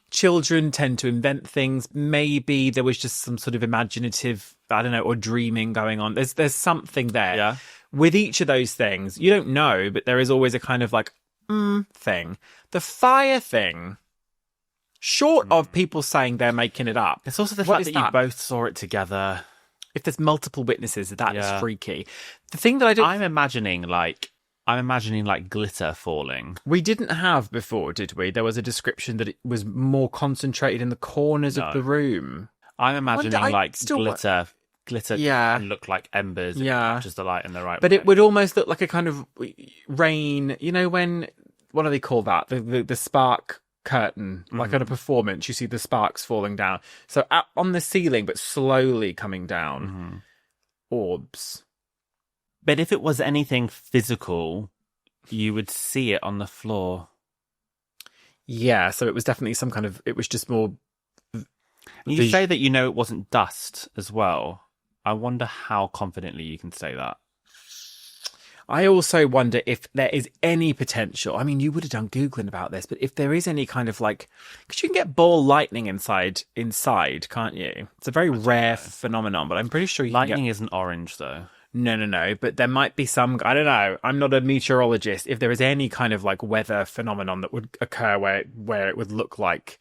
Children tend to invent things. Maybe there was just some sort of imaginative, I don't know, or dreaming going on. There's something there. Yeah. With each of those things, you don't know, but there is always a kind of thing. The fire thing, short of people saying they're making it up. It's also the fact that you both saw it together. If there's multiple witnesses, that is freaky. The thing that I'm imagining glitter falling. We didn't have before, did we? There was a description that it was more concentrated in the corners of the room. I'm imagining glitter can look like embers. Just the light in the right but way. It would almost look like a kind of rain. You know when, what do they call that? The spark curtain, like at a performance, you see the sparks falling down. So on the ceiling, but slowly coming down. Orbs. But if it was anything physical, you would see it on the floor. Yeah, so it was definitely some kind of, it was just more... You say that it wasn't dust as well. I wonder how confidently you can say that. I also wonder if there is any potential. I mean, you would have done Googling about this, but if there is any kind of because you can get ball lightning inside, can't you? It's a very rare phenomenon, but I'm pretty sure lightning isn't orange though. No. But there might be some, I don't know. I'm not a meteorologist. If there is any kind of weather phenomenon that would occur where it would look like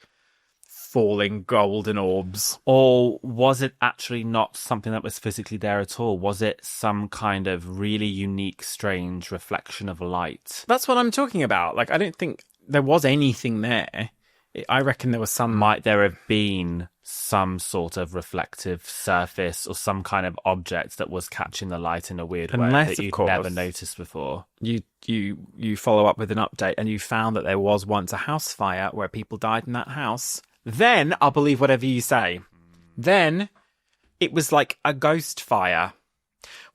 falling golden orbs. Or was it actually not something that was physically there at all? Was it some kind of really unique, strange reflection of light? That's what I'm talking about. I don't think there was anything there. I reckon there was some... Might there have been some sort of reflective surface or some kind of object that was catching the light in a weird way that you'd never noticed before? You follow up with an update and you found that there was once a house fire where people died in that house. Then I'll believe whatever you say. Then it was like a ghost fire.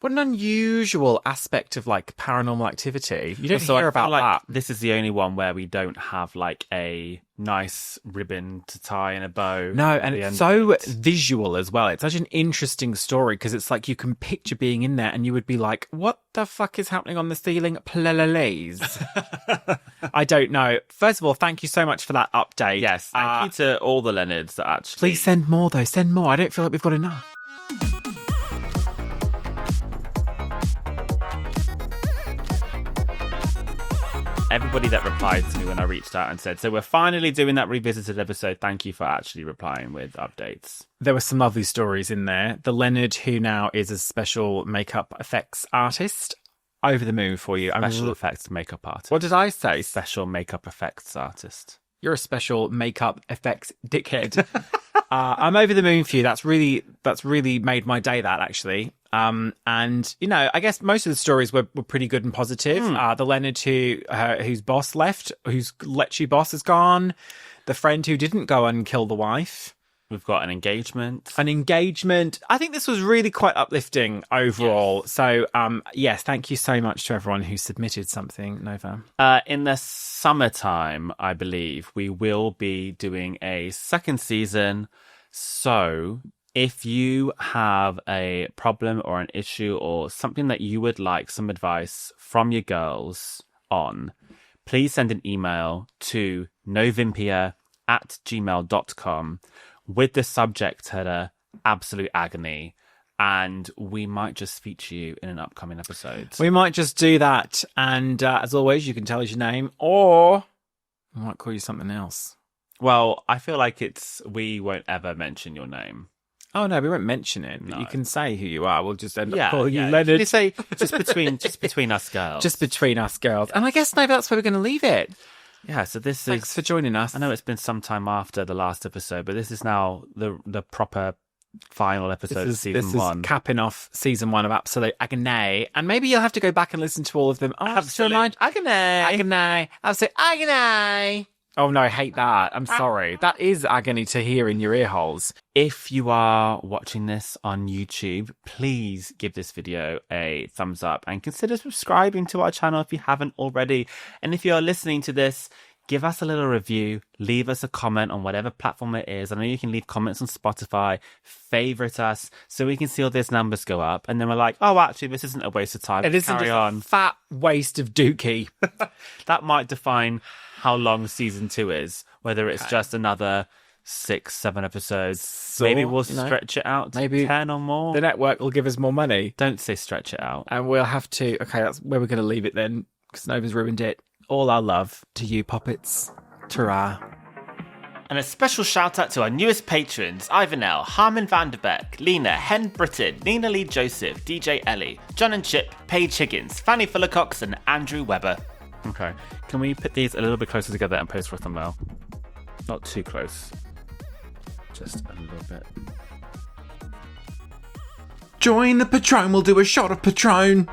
What an unusual aspect of like paranormal activity. You don't hear about that. This is the only one where we don't have like a nice ribbon to tie in a bow. No, and it's so visual as well. It's such an interesting story because it's like you can picture being in there and you would be like, what the fuck is happening on the ceiling? Plelalays. I don't know. First of all, thank you so much for that update. Yes, thank you to all the Leonards that actually... Please send more though. Send more. I don't feel like we've got enough. Everybody that replied to me when I reached out and said, so we're finally doing that revisited episode. Thank you for actually replying with updates. There were some lovely stories in there. The Leonard, who now is a special makeup effects artist, over the moon for you. Special effects makeup artist. What did I say? Special makeup effects artist. You're a special makeup effects dickhead. I'm over the moon for you. That's really made my day, that actually. And you know, I guess most of the stories were pretty good and positive. The Leonard whose boss left, whose Lytchett boss is gone. The friend who didn't go and kill the wife. We've got an engagement. I think this was really quite uplifting overall. Yes. So, yes, thank you so much to everyone who submitted something, Nova. In the summertime, I believe, we will be doing a second season. So if you have a problem or an issue or something that you would like some advice from your girls on, please send an email to novympia@gmail.com with the subject header Absolute Agony, and we might just feature you in an upcoming episode. We might just do that, and as always, you can tell us your name, or we might call you something else. Well, I feel like we won't ever mention your name. Oh no, we won't mention it. But you can say who you are. We'll just end up calling you Leonard. Leonard. Say just between us girls. Just between us girls. And I guess maybe that's where we're going to leave it. Yeah, so Thanks for joining us. I know it's been some time after the last episode, but this is now the proper final episode of season 1. This is capping off season 1 of Absolute Agony. And maybe you'll have to go back and listen to all of them. Oh, Absolute Agony. Absolute Agony. Oh no, I hate that. I'm sorry. That is agony to hear in your ear holes. If you are watching this on YouTube, please give this video a thumbs up and consider subscribing to our channel if you haven't already. And if you are listening to this, give us a little review, leave us a comment on whatever platform it is. I know you can leave comments on Spotify, favorite us, so we can see all those numbers go up. And then we're like, oh, actually, this isn't a waste of time. It isn't Carry just on. a fat waste of dookie. That might define how long season 2 is, whether it's just another 6-7 episodes. So, maybe we'll stretch it out to maybe 10 or more. The network will give us more money. Don't say stretch it out. And we'll have to... Okay, that's where we're going to leave it then, because Nova's ruined it. All our love to you, Poppets. Ta-ra. And a special shout out to our newest patrons: Ivan L, Harmon Vanderbeck, Lena, Hen Britton, Nina Lee Joseph, DJ Ellie, John and Chip, Paige Higgins, Fanny Fullercox, and Andrew Webber. Okay, can we put these a little bit closer together and post for a thumbnail? Not too close. Just a little bit. Join the Patron, we'll do a shot of Patron.